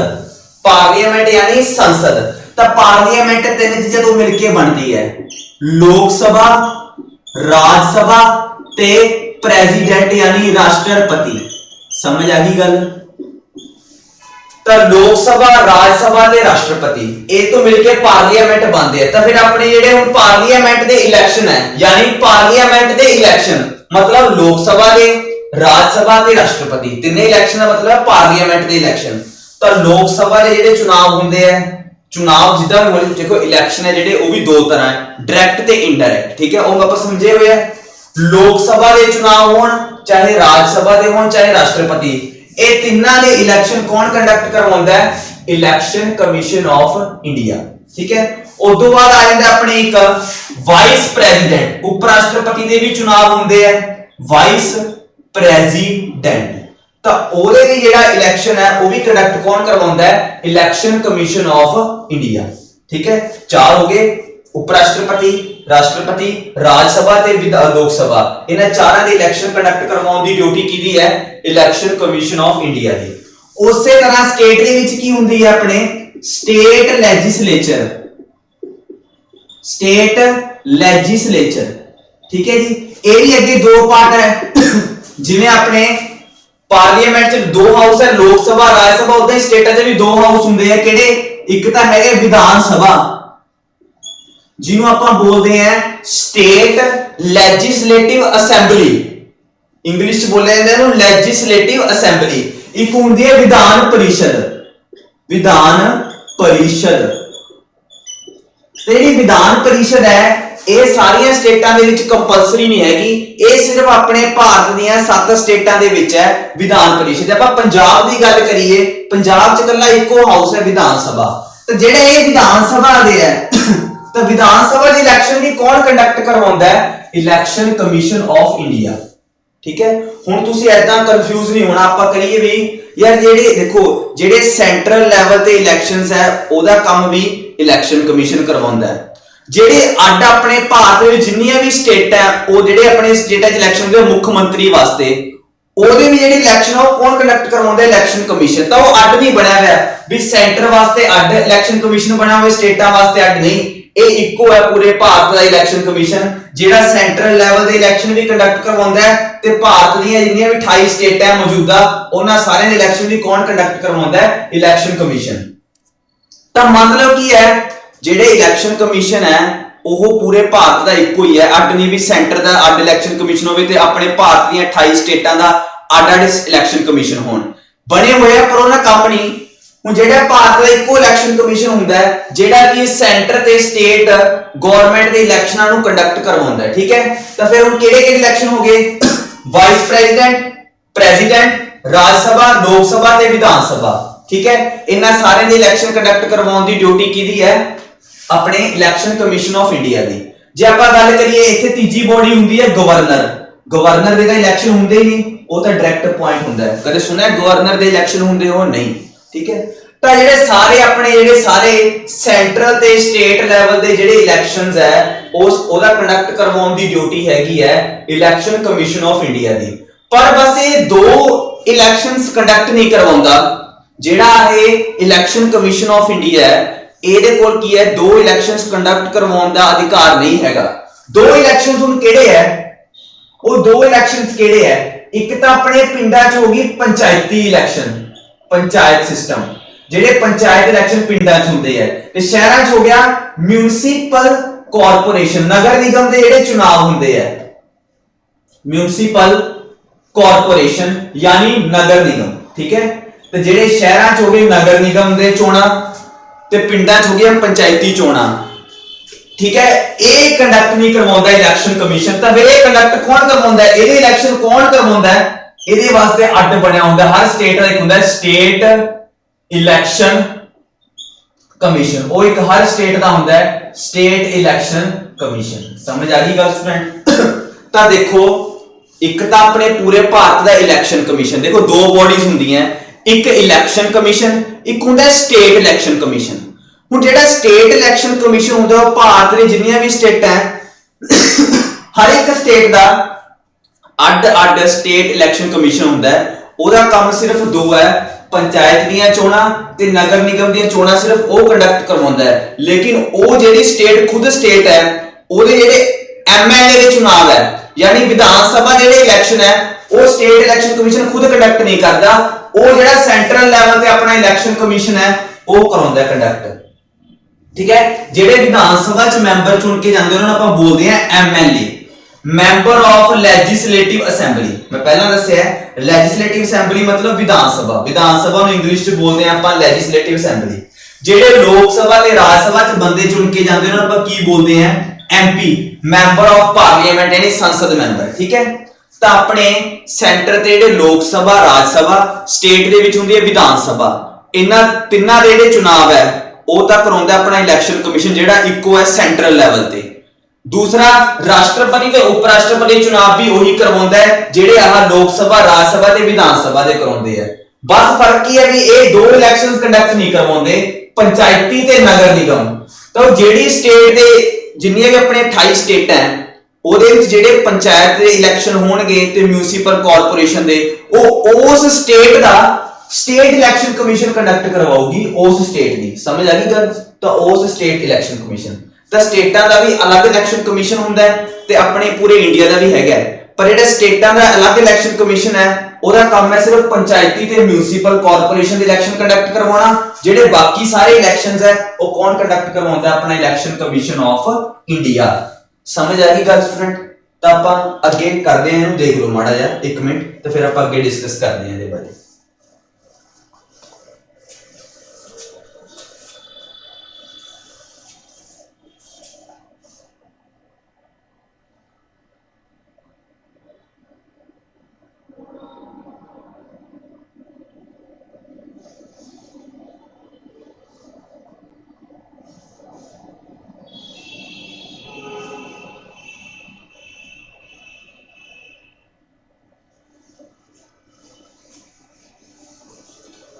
पार्लीमेंट यानी संसद। तो पार्लीमेंट 3 चीज़ां तो मिलके बनती है, लोक सभा, राज्य सभा ते प्रेसिडेंट यानी राष्ट्रपति। समझ आ गई गल। तो लोक सभा, राज्य सभा ते राष्ट्रपति ये तो मिलके पार्लीमेंट बनते हैं। तो फिर अपने जेडे हुण पार्लीमेंट दे इलैक्शन है, यानी पार्लीमेंट दे इलैक्शन मतलब लोक सभा दे, राज्य सभा ते राष्ट्रपति, तीनों इलैक्शन का मतलब पार्लीमेंट दे इलैक्शन। तो लोक सभा दे जेडे चुनाव होंदे हैं, चुनाव जिद्दां देखो इलैक्शन है जेडे वो भी 2 तरह है, डायरेक्ट ते इनडायरेक्ट, ठीक है। वो आप समझे हुए हैं। लोक सभा दे चुनाव होण चाहे राज्य सभा दे होण चाहे राष्ट्रपति, ये तीनों ने इलैक्शन कौन कंडक्ट करवाउंदा है, इलैक्शन कमीशन ऑफ इंडिया, ठीक है। उस बाद आ जाता अपने एक वाइस प्रेसिडेंट, उपराष्ट्रपति के भी चुनाव होंगे हैं, वाइस प्रेसिडेंट। तो ओदे भी जेड़ा इलैक्शन है वो भी कंडक्ट कौन करवाउंदा है, इलैक्शन कमीशन ऑफ इंडिया, ठीक है। 4 हो गए, उपराष्ट्रपति, राष्ट्रपति, राज्यसभा ते लोक सभा, इन्हां चारां दी इलैक्शन कंडक्ट करवाउण दी ड्यूटी किहदी है, इलैक्शन कमीशन ऑफ इंडिया दी। उसे तरह स्टेट दे विच की हुंदी है अपने स्टेट लेजिस्लेचर, स्टेट लेजिस्लेचर, ठीक है जी। ये भी अगे 2 पार्ट है, जिवें अपने पार्लीमेंट च 2 हाउस है, लोक सभा, राज्यसभा, उदां ही स्टेटां दे भी 2 हाउस हुंदे हैं। किहड़े, एक तां हैगे विधान सभा जिन्हों आप बोलते हैं स्टेट लेजिस्लेटिव असेंबली, इंग्लिश बोले जाते हैं लेजिस्लेटिव असेंबली। एक होंदी है विधान परिषद, विधान परिषद। तेरी विधान परिषद है ਇਹ ਸਾਰੀਆਂ ਸਟੇਟਾਂ ਦੇ ਵਿੱਚ ਕੰਪਲਸਰੀ ਨਹੀਂ ਹੈਗੀ, ਇਹ ਸਿਰਫ ਆਪਣੇ ਭਾਰਤ ਦੀਆਂ 7 ਸਟੇਟਾਂ ਦੇ ਵਿੱਚ ਹੈ ਵਿਧਾਨ ਪਰਿਸ਼ਦ। ਆਪਾਂ ਪੰਜਾਬ ਦੀ ਗੱਲ ਕਰੀਏ, ਪੰਜਾਬ 'ਚ ਇਕੱਲਾ ਇੱਕੋ ਹਾਊਸ ਹੈ ਵਿਧਾਨ ਸਭਾ। ਤੇ ਜਿਹੜੇ ਇਹ ਵਿਧਾਨ ਸਭਾ ਦੇ ਹੈ ਤਾਂ ਵਿਧਾਨ ਸਭਾ ਦੀ ਇਲੈਕਸ਼ਨ ਵੀ ਕੌਣ ਕੰਡਕਟ ਕਰਵਾਉਂਦਾ ਹੈ? Election commission of India. ਠੀਕ ਹੈ, ਹੁਣ ਤੁਸੀਂ ਐਦਾਂ ਕੰਫਿਊਜ਼ ਨਹੀਂ ਹੋਣਾ, ਆਪਾਂ ਕਰੀਏ ਵੀ ਯਾਰ ਜਿਹੜੇ ਦੇਖੋ ਜਿਹੜੇ ਸੈਂਟਰਲ ਲੈਵਲ ਤੇ ਇਲੈਕਸ਼ਨਸ ਹੈ ਉਹਦਾ ਕੰਮ ਵੀ ਇਲੈਕਸ਼ਨ ਕਮਿਸ਼ਨ ਕਰਵਾਉਂਦਾ ਹੈ। ਜਿਹੜੇ ਅੱਡ ਆਪਣੇ ਭਾਰਤ ਵਿੱਚ ਜਿੰਨੀਆਂ ਵੀ ਸਟੇਟਾਂ ਉਹ ਜਿਹੜੇ ਆਪਣੇ ਸਟੇਟਾਂ 'ਚ ਇਲੈਕਸ਼ਨ ਹੁੰਦੇ ਮੁੱਖ ਮੰਤਰੀ ਵਾਸਤੇ, ਉਹਦੇ ਵੀ ਜਿਹੜੀ ਇਲੈਕਸ਼ਨ ਆ ਉਹ ਕੌਣ ਕੰਡਕਟ ਕਰਵਾਉਂਦਾ? Election commission. ਤਾਂ ਉਹ ਅੱਡ ਨਹੀਂ ਬਣਿਆ ਹੋਇਆ ਵੀ ਸੈਂਟਰ ਵਾਸਤੇ ਅੱਡ ਇਲੈਕਸ਼ਨ ਕਮਿਸ਼ਨ ਬਣਿਆ ਹੋਵੇ, ਸਟੇਟਾਂ ਵਾਸਤੇ ਅੱਡ ਨਹੀਂ, ਇਹ ਇੱਕੋ ਹੈ ਪੂਰੇ ਭਾਰਤ ਦਾ ਇਲੈਕਸ਼ਨ ਕਮਿਸ਼ਨ, ਜਿਹੜਾ ਸੈਂਟਰਲ ਲੈਵਲ ਦੇ ਇਲੈਕਸ਼ਨ ਵੀ ਕੰਡਕਟ ਕਰਵਾਉਂਦਾ ਹੈ ਤੇ ਭਾਰਤ ਦੀਆਂ ਜਿੰਨੀਆਂ ਵੀ 28 ਸਟੇਟਾਂ ਮੌਜੂਦਾ ਉਹਨਾਂ ਸਾਰਿਆਂ ਦੇ ਇਲੈਕਸ਼ਨ ਵੀ ਕੌਣ ਕੰਡਕਟ ਕਰਵਾਉਂਦਾ ਹੈ? Election commission. ਤਾਂ ਮਤਲਬ ਕੀ ਹੈ, ਜਿਹੜੇ ਇਲੈਕਸ਼ਨ ਕਮਿਸ਼ਨ ਹੈ ਉਹ ਪੂਰੇ ਭਾਰਤ ਦਾ ਇੱਕੋ ਹੀ ਹੈ, ਅੱਡ ਨਹੀਂ ਵੀ ਸੈਂਟਰ ਦਾ ਅੱਡ ਇਲੈਕਸ਼ਨ ਕਮਿਸ਼ਨ ਹੋਵੇ ਤੇ ਆਪਣੇ ਭਾਰਤ ਦੀਆਂ 28 ਸਟੇਟਾਂ ਦਾ ਅੱਡ-ਅੱਡ ਇਲੈਕਸ਼ਨ ਕਮਿਸ਼ਨ ਹੋਣ। ਬਣੇ ਹੋਏ ਆ ਪਰ ਉਹਨਾਂ ਕੰਮ ਨਹੀਂ। ਹੁਣ ਜਿਹੜਾ ਭਾਰਤ ਦਾ ਇੱਕੋ ਇਲੈਕਸ਼ਨ ਕਮਿਸ਼ਨ ਹੁੰਦਾ ਹੈ ਜਿਹੜਾ ਕਿ ਸੈਂਟਰ ਤੇ ਸਟੇਟ ਗਵਰਨਮੈਂਟ ਦੇ ਇਲੈਕਸ਼ਨਾਂ ਨੂੰ ਕੰਡਕਟ ਕਰਵਾਉਂਦਾ ਹੈ। ਠੀਕ ਹੈ, ਤਾਂ ਫਿਰ ਹੁਣ ਕਿਹੜੇ-ਕਿਹੜੇ ਇਲੈਕਸ਼ਨ ਹੋ ਗਏ? ਵਾਈਸ ਪ੍ਰੈਜ਼ੀਡੈਂਟ, ਰਾਜ ਸਭਾ, ਲੋਕ ਸਭਾ ਤੇ ਵਿਧਾਨ ਸਭਾ। ਠੀਕ ਹੈ, ਇਹਨਾਂ ਸਾਰਿਆਂ ਦੇ ਇਲੈਕਸ਼ਨ ਕੰਡਕਟ ਕਰਵਾਉਣ ਦੀ ਡਿਊਟੀ ਕਿਹਦੀ ਹੈ? ਆਪਣੇ ਇਲੈਕਸ਼ਨ ਕਮਿਸ਼ਨ ਆਫ ਇੰਡੀਆ ਦੀ। ਜੇ ਆਪਾਂ ਗੱਲ ਕਰੀਏ ਇੱਥੇ ਤੀਜੀ ਬੋਡੀ ਹੁੰਦੀ ਹੈ ਗਵਰਨਰ। ਗਵਰਨਰ ਦੇ ਤਾਂ ਇਲੈਕਸ਼ਨ ਹੁੰਦੇ ਹੀ ਨਹੀਂ, ਉਹ ਤਾਂ ਡਾਇਰੈਕਟ ਅਪਾਇੰਟ ਹੁੰਦਾ ਹੈ। ਕਦੇ ਸੁਣਿਆ ਗਵਰਨਰ ਦੇ ਇਲੈਕਸ਼ਨ ਹੁੰਦੇ ਹੋ? ਨਹੀਂ। ਠੀਕ ਹੈ, ਤਾਂ ਜਿਹੜੇ ਸਾਰੇ ਸੈਂਟਰਲ ਤੇ ਸਟੇਟ ਲੈਵਲ ਦੇ ਜਿਹੜੇ ਇਲੈਕਸ਼ਨਸ ਹੈ ਉਹਦਾ ਕੰਡਕਟ ਕਰਵਾਉਣ ਦੀ ਡਿਊਟੀ ਹੈਗੀ ਹੈ ਇਲੈਕਸ਼ਨ ਕਮਿਸ਼ਨ ਆਫ ਇੰਡੀਆ ਦੀ। ਪਰ ਬਸ ਇਹ ਦੋ ਇਲੈਕਸ਼ਨਸ ਕੰਡਕਟ ਨਹੀਂ ਕਰਵਾਉਂਦਾ। ਜਿਹੜਾ ਇਹ ਇਲੈਕਸ਼ਨ ਕਮਿਸ਼ਨ ਆਫ ਇੰਡੀਆ ਹੈ ਇਹਦੇ ਕੋਲ ਕੀ ਹੈ? ਦੋ ਇਲੈਕਸ਼ਨਸ ਕੰਡਕਟ ਕਰਵਾਉਣ ਦਾ ਅਧਿਕਾਰ ਨਹੀਂ ਹੈਗਾ। ਦੋ ਇਲੈਕਸ਼ਨਸ ਹੁਣ ਕਿਹੜੇ ਹੈ? ਉਹ ਦੋ ਇਲੈਕਸ਼ਨਸ ਕਿਹੜੇ ਹੈ? ਇੱਕ ਤਾਂ ਆਪਣੇ ਪਿੰਡਾਂ 'ਚ ਹੋਗੀ ਪੰਚਾਇਤੀ ਇਲੈਕਸ਼ਨ, ਪੰਚਾਇਤ ਸਿਸਟਮ, ਜਿਹੜੇ ਪੰਚਾਇਤ ਇਲੈਕਸ਼ਨ ਪਿੰਡਾਂ 'ਚ ਹੁੰਦੇ ਆ, ਤੇ ਸ਼ਹਿਰਾਂ 'ਚ ਹੋ ਗਿਆ ਮਿਊਨਿਸਿਪਲ ਕਾਰਪੋਰੇਸ਼ਨ, ਨਗਰ ਨਿਗਮ ਦੇ ਜਿਹੜੇ ਚੁਣਾਵ ਹੁੰਦੇ ਆ, ਮਿਊਨਿਸਿਪਲ ਕਾਰਪੋਰੇਸ਼ਨ ਯਾਨੀ ਨਗਰ ਨਿਗਮ। ਠੀਕ ਹੈ, ਤੇ ਜਿਹੜੇ ਸ਼ਹਿਰਾਂ 'ਚ ਹੋ ਗਏ ਨਗਰ ਨਿਗਮ ਦੇ ਚੋਣਾਂ ਤੇ ਪਿੰਡਾਂ 'ਚ ਹੋ ਗਈਆਂ ਪੰਚਾਇਤੀ ਚੋਣਾਂ। ਠੀਕ ਹੈ, ਇਹ ਕੰਡਕਟ ਨਹੀਂ ਕਰਵਾਉਂਦਾ ਇਲੈਕਸ਼ਨ ਕਮਿਸ਼ਨ। ਤਾਂ ਫਿਰ ਇਹ ਕੰਡਕਟ ਕੌਣ ਕਰਵਾਉਂਦਾ? ਇਹਦੇ ਇਲੈਕਸ਼ਨ ਕੌਣ ਕਰਵਾਉਂਦਾ? ਇਹਦੇ ਵਾਸਤੇ ਅੱਡ ਬਣਿਆ ਹੁੰਦਾ, ਹਰ ਸਟੇਟ ਦਾ ਇੱਕ ਹੁੰਦਾ ਸਟੇਟ ਇਲੈਕਸ਼ਨ ਕਮਿਸ਼ਨ। ਉਹ ਇੱਕ ਹਰ ਸਟੇਟ ਦਾ ਹੁੰਦਾ ਹੈ ਸਟੇਟ ਇਲੈਕਸ਼ਨ ਕਮਿਸ਼ਨ। ਸਮਝ ਆ ਗਈ ਗੱਲ ਸਟੂਡੈਂਟ? ਤਾਂ ਦੇਖੋ ਇੱਕ ਤਾਂ ਆਪਣੇ ਪੂਰੇ ਭਾਰਤ ਦਾ ਇਲੈਕਸ਼ਨ ਕਮਿਸ਼ਨ, ਦੇਖੋ ਦੋ ਬੋਡੀਜ਼ ਹੁੰਦੀਆਂ, ਇੱਕ ਇਲੈਕਸ਼ਨ ਕਮਿਸ਼ਨ, ਇੱਕ ਹੁੰਦਾ ਸਟੇਟ ਇਲੈਕਸ਼ਨ ਕਮਿਸ਼ਨ। ਹੁਣ ਜਿਹੜਾ ਸਟੇਟ ਇਲੈਕਸ਼ਨ ਕਮਿਸ਼ਨ ਹੁੰਦਾ ਉਹ ਭਾਰਤ ਦੇ ਜਿੰਨੀਆਂ ਵੀ ਸਟੇਟਾਂ ਹਰ ਇੱਕ ਸਟੇਟ ਦਾ ਅੱਡ-ਅੱਡ ਸਟੇਟ ਇਲੈਕਸ਼ਨ ਕਮਿਸ਼ਨ ਹੁੰਦਾ ਹੈ। ਉਹਦਾ ਕੰਮ ਸਿਰਫ ਦੋ ਹੈ, ਪੰਚਾਇਤ ਦੀਆਂ ਚੋਣਾਂ ਤੇ ਨਗਰ ਨਿਗਮ ਦੀਆਂ ਚੋਣਾਂ ਸਿਰਫ ਉਹ ਕੰਡਕਟ ਕਰਵਾਉਂਦਾ ਹੈ। ਲੇਕਿਨ ਉਹ ਜਿਹੜੀ ਸਟੇਟ ਖੁਦ ਸਟੇਟ ਹੈ ਉਹਦੇ ਜਿਹੜੇ ਐਮਐਲਏ ਦੇ ਚੁਣਾਵ ਹੈ ਯਾਨੀ ਵਿਧਾਨ ਸਭਾ ਜਿਹੜੇ ਇਲੈਕਸ਼ਨ ਹੈ ਉਹ ਸਟੇਟ ਇਲੈਕਸ਼ਨ ਕਮਿਸ਼ਨ ਖੁਦ ਕੰਡਕਟ ਨਹੀਂ ਕਰਦਾ, ਉਹ ਜਿਹੜਾ ਸੈਂਟਰਲ ਲੈਵਲ ਤੇ ਆਪਣਾ ਇਲੈਕਸ਼ਨ ਕਮਿਸ਼ਨ ਹੈ ਉਹ ਕਰਾਉਂਦਾ ਕੰਡਕਟ। ਠੀਕ ਹੈ, ਜਿਹੜੇ ਵਿਧਾਨ ਸਭਾ 'ਚ ਮੈਂਬਰ ਚੁਣ ਕੇ ਜਾਂਦੇ ਉਹਨਾਂ ਨੂੰ ਆਪਾਂ ਬੋਲਦੇ ਆ MLA, member of legislative assembly. ਮੈਂ ਪਹਿਲਾਂ ਦੱਸਿਆ ਲੈਜਿਸਲੇਟਿਵ ਅਸੈਂਬਲੀ ਮਤਲਬ ਵਿਧਾਨ ਸਭਾ, ਵਿਧਾਨ ਸਭਾ ਨੂੰ ਇੰਗਲਿਸ਼ 'ਚ ਬੋਲਦੇ ਆ ਆਪਾਂ ਲੈਜਿਸਲੇਟਿਵ ਅਸੈਂਬਲੀ। ਜਿਹੜੇ ਲੋਕ ਸਭਾ ਤੇ ਰਾਜ ਸਭਾ 'ਚ ਬੰਦੇ ਚੁਣ ਕੇ ਜਾਂਦੇ ਉਹਨਾਂ ਨੂੰ ਆਪਾਂ ਕੀ ਬੋਲਦੇ ਆ? ਐਮਪੀ, ਮੈਂਬਰ ਆਫ ਪਾਰਲੀਮੈਂਟ ਯਾਨੀ ਸੰਸਦ ਮੈਂਬਰ। ਠੀਕ ਹੈ, ਤਾਂ ਆਪਣੇ ਸੈਂਟਰ ਤੇ ਜਿਹੜੇ ਲੋਕ ਸਭਾ, ਰਾਜ ਸਭਾ, ਸਟੇਟ ਦੇ ਵਿੱਚ ਹੁੰਦੀ ਹੈ ਵਿਧਾਨ ਸਭਾ, ਇਹਨਾਂ ਤਿੰਨਾਂ ਦੇ ਜਿਹੜੇ ਚੁਣਾਵ ਹੈ ਉਹ ਤਾਂ ਕਰਾਉਂਦਾ ਆਪਣਾ ਇਲੈਕਸ਼ਨ ਕਮਿਸ਼ਨ ਜਿਹੜਾ ਇੱਕੋ ਹੈ ਸੈਂਟਰਲ ਲੈਵਲ ਤੇ। ਦੂਸਰਾ ਰਾਸ਼ਟਰਪਤੀ ਤੇ ਉਪ ਰਾਸ਼ਟਰਪਤੀ ਚੁਣਾਵ ਵੀ ਉਹੀ ਕਰਵਾਉਂਦਾ ਹੈ ਜਿਹੜੇ ਆਹ ਲੋਕ ਸਭਾ, ਰਾਜ ਸਭਾ ਤੇ ਵਿਧਾਨ ਸਭਾ ਦੇ ਕਰਾਉਂਦੇ ਆ। ਬਸ ਫਰਕ ਕੀ ਹੈ ਵੀ ਇਹ ਦੋ ਇਲੈਕਸ਼ਨਸ ਕੰਡਕਟ ਨਹੀਂ ਕਰਵਾਉਂਦੇ, ਪੰਚਾਇਤੀ ਤੇ ਨਗਰ ਨਿਗਮ। ਤਾਂ ਜਿਹੜੀ ਸਟੇਟ ਦੇ ਜਿੰਨੀਆਂ ਵੀ ਆਪਣੇ 28 ਸਟੇਟਾਂ ਉਹਦੇ ਵਿੱਚ ਜਿਹੜੇ ਪੰਚਾਇਤ ਦੇ ਇਲੈਕਸ਼ਨ ਹੋਣਗੇ ਤੇ ਮਿਊਨਿਸਿਪਲ ਕਾਰਪੋਰੇਸ਼ਨ ਦੇ ਉਹ ਉਸ ਸਟੇਟ ਦਾ ਸਟੇਟ ਇਲੈਕਸ਼ਨ ਕਮਿਸ਼ਨ ਕੰਡਕਟ ਕਰਵਾਉਗੀ ਉਸ ਸਟੇਟ ਦੀ। ਸਮਝ ਆ ਗਈ ਗੱਲ? ਤਾਂ ਉਸ ਸਟੇਟ ਇਲੈਕਸ਼ਨ ਕਮਿਸ਼ਨ। ਤਾਂ ਸਟੇਟਾਂ ਦਾ ਵੀ ਅਲੱਗ ਇਲੈਕਸ਼ਨ ਕਮਿਸ਼ਨ ਹੁੰਦਾ ਹੈ ਤੇ ਆਪਣੇ ਪੂਰੇ ਇੰਡੀਆ ਦਾ ਵੀ ਹੈਗਾ, ਪਰ ਜਿਹੜਾ ਸਟੇਟਾਂ ਦਾ ਅਲੱਗ ਇਲੈਕਸ਼ਨ ਕਮਿਸ਼ਨ ਹੈ ਉਹਦਾ ਕੰਮ ਹੈ ਸਿਰਫ ਪੰਚਾਇਤੀ ਤੇ ਮਿਊਨਿਸਿਪਲ ਕਾਰਪੋਰੇਸ਼ਨ ਦੇ ਇਲੈਕਸ਼ਨ ਕੰਡਕਟ ਕਰਵਾਉਣਾ। ਜਿਹੜੇ ਬਾਕੀ ਸਾਰੇ ਇਲੈਕਸ਼ਨਸ ਹੈ ਉਹ ਕੌਣ ਕੰਡਕਟ ਕਰਵਾਉਂਦਾ? ਆਪਣਾ ਇਲੈਕਸ਼ਨ ਕਮਿਸ਼ਨ ਆਫ ਇੰਡੀਆ। ਸਮਝ ਆ ਗਈ ਗੱਲ ਸਟੂਡੈਂਟ? ਤਾਂ ਆਪਾਂ ਅੱਗੇ ਕਰਦੇ ਹਾਂ, ਇਹਨੂੰ ਦੇਖ ਲਓ ਮਾੜਾ ਜਿਹਾ 1 ਮਿੰਟ ਤੇ ਫਿਰ ਆਪਾਂ ਅੱਗੇ ਡਿਸਕਸ ਕਰਦੇ ਹਾਂ ਇਹਦੇ ਬਾਰੇ।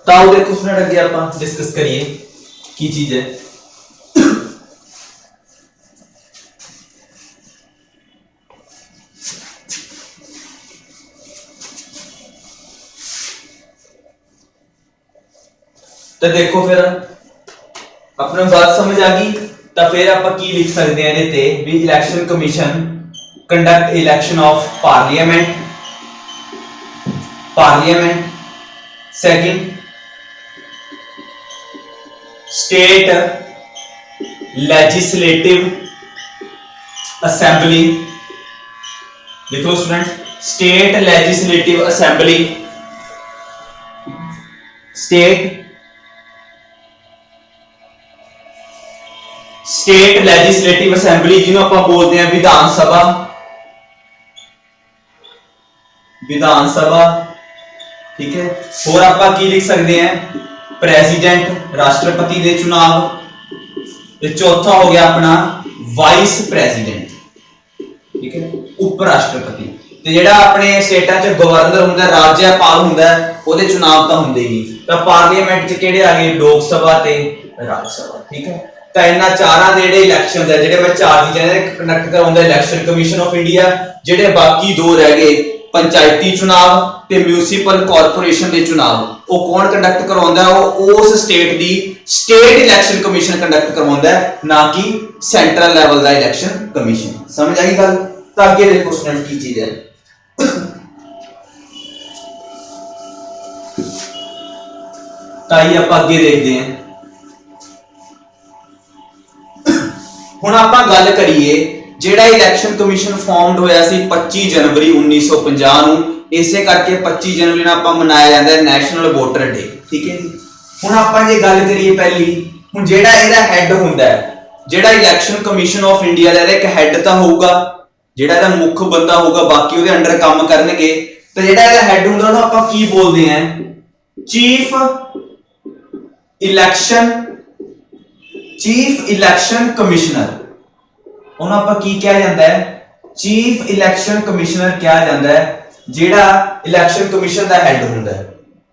तो आओ देखो उसने अगे आप डिस्कस करिए की चीज है। तो देखो फिर अपने बात समझ आ गई तो फिर आप की लिख सकते हैं इहदे ते भी election commission conduct election of parliament second state legislative assembly, देखो student state legislative assembly, state legislative assembly जिन्होंने आप बोलते हैं विधान सभा, ठीक है। और आप की लिख सकते हैं प्रेसिडेंट राष्ट्रपति के चुनाव, चौथा हो गया अपना वाइस प्रेसिडेंट, ठीक है, उपराष्ट्रपति। तो जेड़ा अपने स्टेटा च गवर्नर हुंदा राज्यपाल हुंदा ओदे चुनाव तो हुंदे ही, तो पार्लीमेंट च किहड़े आ गए लोक सभा ते राज्य सभा, ठीक है। तो इन्हां चारां दे जेड़े इलैक्शन है जेड़े मैं चार चीज़ां कंडक्ट कराउंदा इलैक्शन कमीशन ऑफ इंडिया, जेड़े बाकी दो रह गए पंचायती चुनाव ते म्यूनिसिपल कॉर्पोरेशन के चुनाव वो कौन कंडक्ट करवाउंदा है, वो उस स्टेट दी स्टेट इलैक्शन कमीशन कंडक्ट करवाउंदा है, ना कि सेंट्रल लेवल दा इलैक्शन कमीशन। समझ आई गल? तो आगे देखो स्टूडेंट की चीज है। ताई आप आगे देखते हैं। हुण आपां गल करिए जेड़ा इलैक्शन कमीशन फॉर्मड होया सी 25 जनवरी 1950 नूं, इसे करके 25 जनवरी नूं आपां मनाया जांदा है नैशनल वोटर डे, ठीक है जी। हुण आपां जे गल करिए पहली, हुण जेड़ा इहदा हेड हुंदा है, जेड़ा इलैक्शन कमीशन ऑफ इंडिया दा इक हेड तां होऊगा, जेड़ा इहदा मुख्य बंदा होगा, बाकी उहदे अंडर काम करनगे। तो जेड़ा इहदा हेड हुंदा उहनूं आपां की बोलदे हैं? Chief election commissioner. उन्होंने आपां की कहा जाता है? चीफ इलैक्शन कमिश्नर कहा जाता है, जेड़ा इलैक्शन कमीशन दा हेड हुंदा है,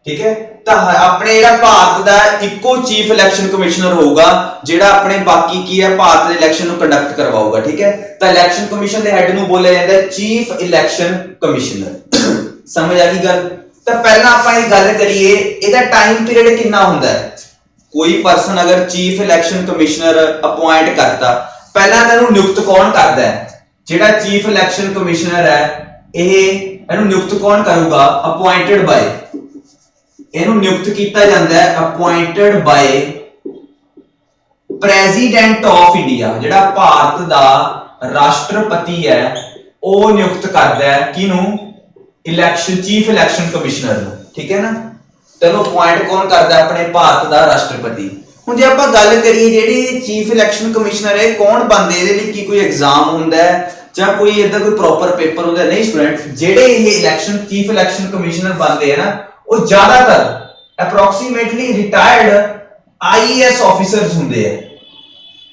ठीक है। तो अपने जेड़ा भारत दा इक्को चीफ इलैक्शन कमिश्नर होगा जेड़ा अपने बाकी की है भारत दे इलैक्शन नूं कंडक्ट करवाऊगा, ठीक है। तो इलैक्शन कमीशन दे हेड नूं बोलिया जाता है चीफ इलैक्शन कमिश्नर। समझ आ गई गल? तो पहला आपां ये गल करिए इहदा टाइम पीरियड कितना हुंदा है। कोई पर्सन अगर चीफ इलैक्शन कमिश्नर अपॉइंट करता, पहला इहनूं नियुक्त कौन करदा है? जेड़ा चीफ इलैक्शन कमिश्नर है इहनूं नियुक्त कौन करूगा? अपॉइंटेड बाय, इहनूं नियुक्त कीता जांदा है appointed by president of India. जेड़ा भारत दा राष्ट्रपति है वो नियुक्त करदा है किनूं? इलैक्शन चीफ इलैक्शन कमिश्नर नूं, ठीक है ना। तेनों अपॉइंट कौन करदा है? अपने भारत दा राष्ट्रपति। हुण जे आपां गल करिए जेहड़ी चीफ इलैक्शन कमिश्नर है कौन बनदे, इहदे लई की कोई एग्जाम हुंदा है जां कोई इदां कोई प्रॉपर पेपर हुंदा है? नहीं स्टूडेंट, जेहड़े ये इलैक्शन चीफ इलैक्शन कमिश्नर बनदे हैं ना वो ज्यादातर अप्रोक्सीमेटली रिटायर्ड आईएएस ऑफिसर्स हुंदे हैं।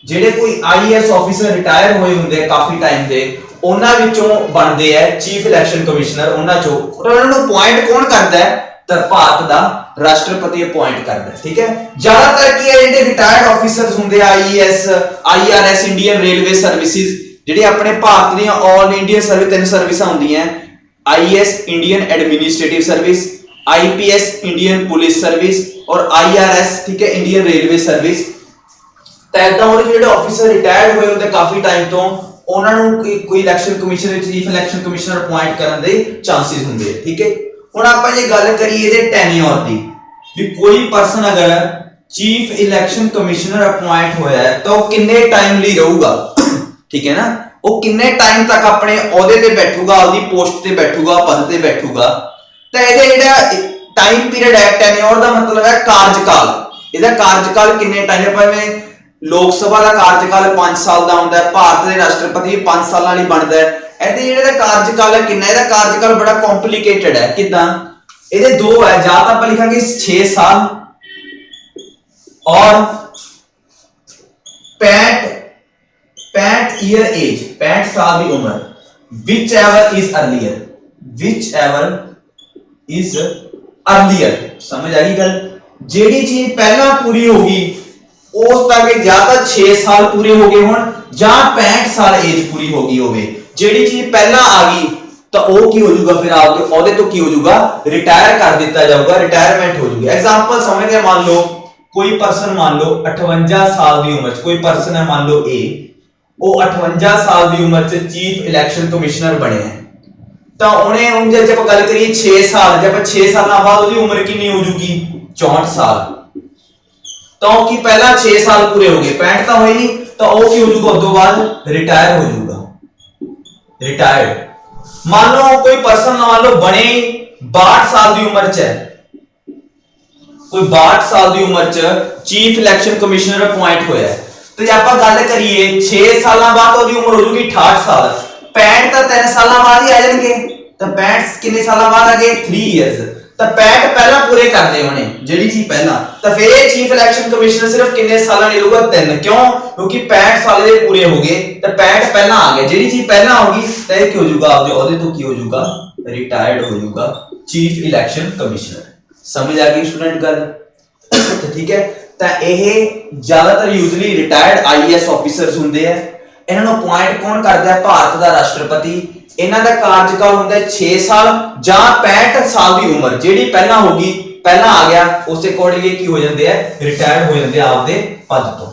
जेहड़े कोई आईएएस ऑफिसर रिटायर होए हुंदे हैं काफी टाइम ते, उन्हां विचों बनदे हैं चीफ इलैक्शन कमिश्नर। उन्हां चों उन्हां नूं अपॉइंट कौन करदा है? तो भारत दा राष्ट्रपति अपॉइंट करदा है, ठीक है। ज्यादातर की है जेहड़े रिटायर्ड ऑफिसर्स हुंदे IAS IRS Indian railway services, जेहड़े अपने Bharat the all India service तीन सर्विसां हुंदियां हैं, IAS Indian administrative service, IPS Indian police service और आईआरएस, ठीक है, इंडियन रेलवे सर्विस। तो जेहड़े ऑफिसर रिटायर्ड होए हुंदे काफी टाइम तो उन्हां नूं कोई election commission chief election commissioner appoint करन दे चांसेस हुंदे हैं, ठीक है। हुण आपां जे गल करिए इहदे टेन्योर दी, भी कोई पर्सन अगर चीफ इलैक्शन कमिश्नर अपॉइंट होया है तो किन्ने टाइम लई रहूगा, ठीक है ना। वो किन्ने टाइम तक अपने ओहदे ते बैठूगा, ओहदी पोस्ट ते बैठूगा, पद ते बैठूगा। तो इहदे जेहड़ा टाइम पीरियड है टेन्योर दा मतलब है कार्यकाल। इहदा कार्यकाल किन्ने टाइम भावें लोक सभा का कार्यकाल 5 साल का होंदा है, भारत के राष्ट्रपति 5 साल ही बनता है। ਇਹਦੇ ਜਿਹੜਾ कार्यकाल है कितना, ਇਹਦਾ कार्यकाल बड़ा कॉम्प्लिकेटेड है। किदां? ਇਹਦੇ दो है, ਜਾਂ ਤਾਂ ਆਪਾਂ ਲਿਖਾਂਗੇ 6 साल और 65 ईयर एज, 65 साल की उम्र, whichever is earlier। समझ आ गई गल? ਜਿਹੜੀ ਚੀਜ਼ ਪਹਿਲਾਂ ਪੂਰੀ ਹੋ ਗਈ ਉਸ ਤੱਕ ਜਾਂ ਤਾਂ 6 ਸਾਲ ਪੂਰੇ ਹੋ ਗਏ ਹੋਣ ਜਾਂ 65 ਸਾਲ ਏਜ ਪੂਰੀ ਹੋ ਗਈ ਹੋਵੇ। ਜਿਹੜੀ ਚੀਜ਼ ਪਹਿਲਾਂ ਆ ਗਈ ਤਾਂ ਉਹ ਕੀ ਹੋ ਜਾਊਗਾ, ਫਿਰ ਆਪਕੇ ਉਹਦੇ ਤੋਂ ਕੀ ਹੋ ਜਾਊਗਾ, ਰਿਟਾਇਰ ਕਰ ਦਿੱਤਾ ਜਾਊਗਾ, ਰਿਟਾਇਰਮੈਂਟ ਹੋ ਜਾਊਗੀ। एग्जांपल समझते हैं, मान लो कोई पर्सन, मान लो 58 साल की उम्र कोई पर्सन है, मान लो ए, वो 58 साल की उम्र च चीफ इलेक्शन कमिश्नर बने हैं। तो उन्हें हम जब गल करिए 6 साल, जब 6 साल बाद उसकी उम्र कितनी हो जाएगी, 64 साल। तो कि पहला 6 साल पूरे हो गए, 65 तो होए नहीं, तो वो की हो जाएगा, उस तो बाद रिटायर हो जाएगा, रिटायर्ड। मान लो कोई पर्सन मान लो बने 62 साल की उम्र च है, कोई 62 साल की उम्र च चीफ इलेक्शन कमिश्नर अपॉइंट होया है। तो जे आपां गल करिए 6 साल बाद उसकी उम्र हो जाएगी 68 साल, 65 तो 3 साल बाद ही आ जाएंगे, तो 65 कितने साल बाद आ गए, 3 इयर्स। तो 65 पहला पूरे कर दे उन्हें जेडी चीज पहला, तो फिर ये चीफ इलेक्शन कमिश्नर सिर्फ कितने साल ले लूगा, 3। क्यों, क्योंकि 65 साल दे पूरे हो गए, तो 65 पहला आ गया, जेडी चीज पहला होगी तो ये की हो जाऊगा, आपके ओहदे तो की हो जाऊगा, रिटायर्ड हो जाऊगा चीफ इलेक्शन कमिश्नर। समझ आ गई स्टूडेंट गल? तो ठीक है, तो यह ज्यादातर यूजुअली रिटायर्ड आईएएस ऑफिसर्स होंगे हैं। इन्हां नूं अपॉइंट कौन करता है, भारत का राष्ट्रपति। इन्हां दा कार्यकाल होंदा है 6 साल जां 65 साल की उम्र, जेडी पहला होगी, पहला आ गया, उस अकॉर्डिंगली की हो जाते हैं, रिटायर्ड हो जाते हैं आपदे पद तो।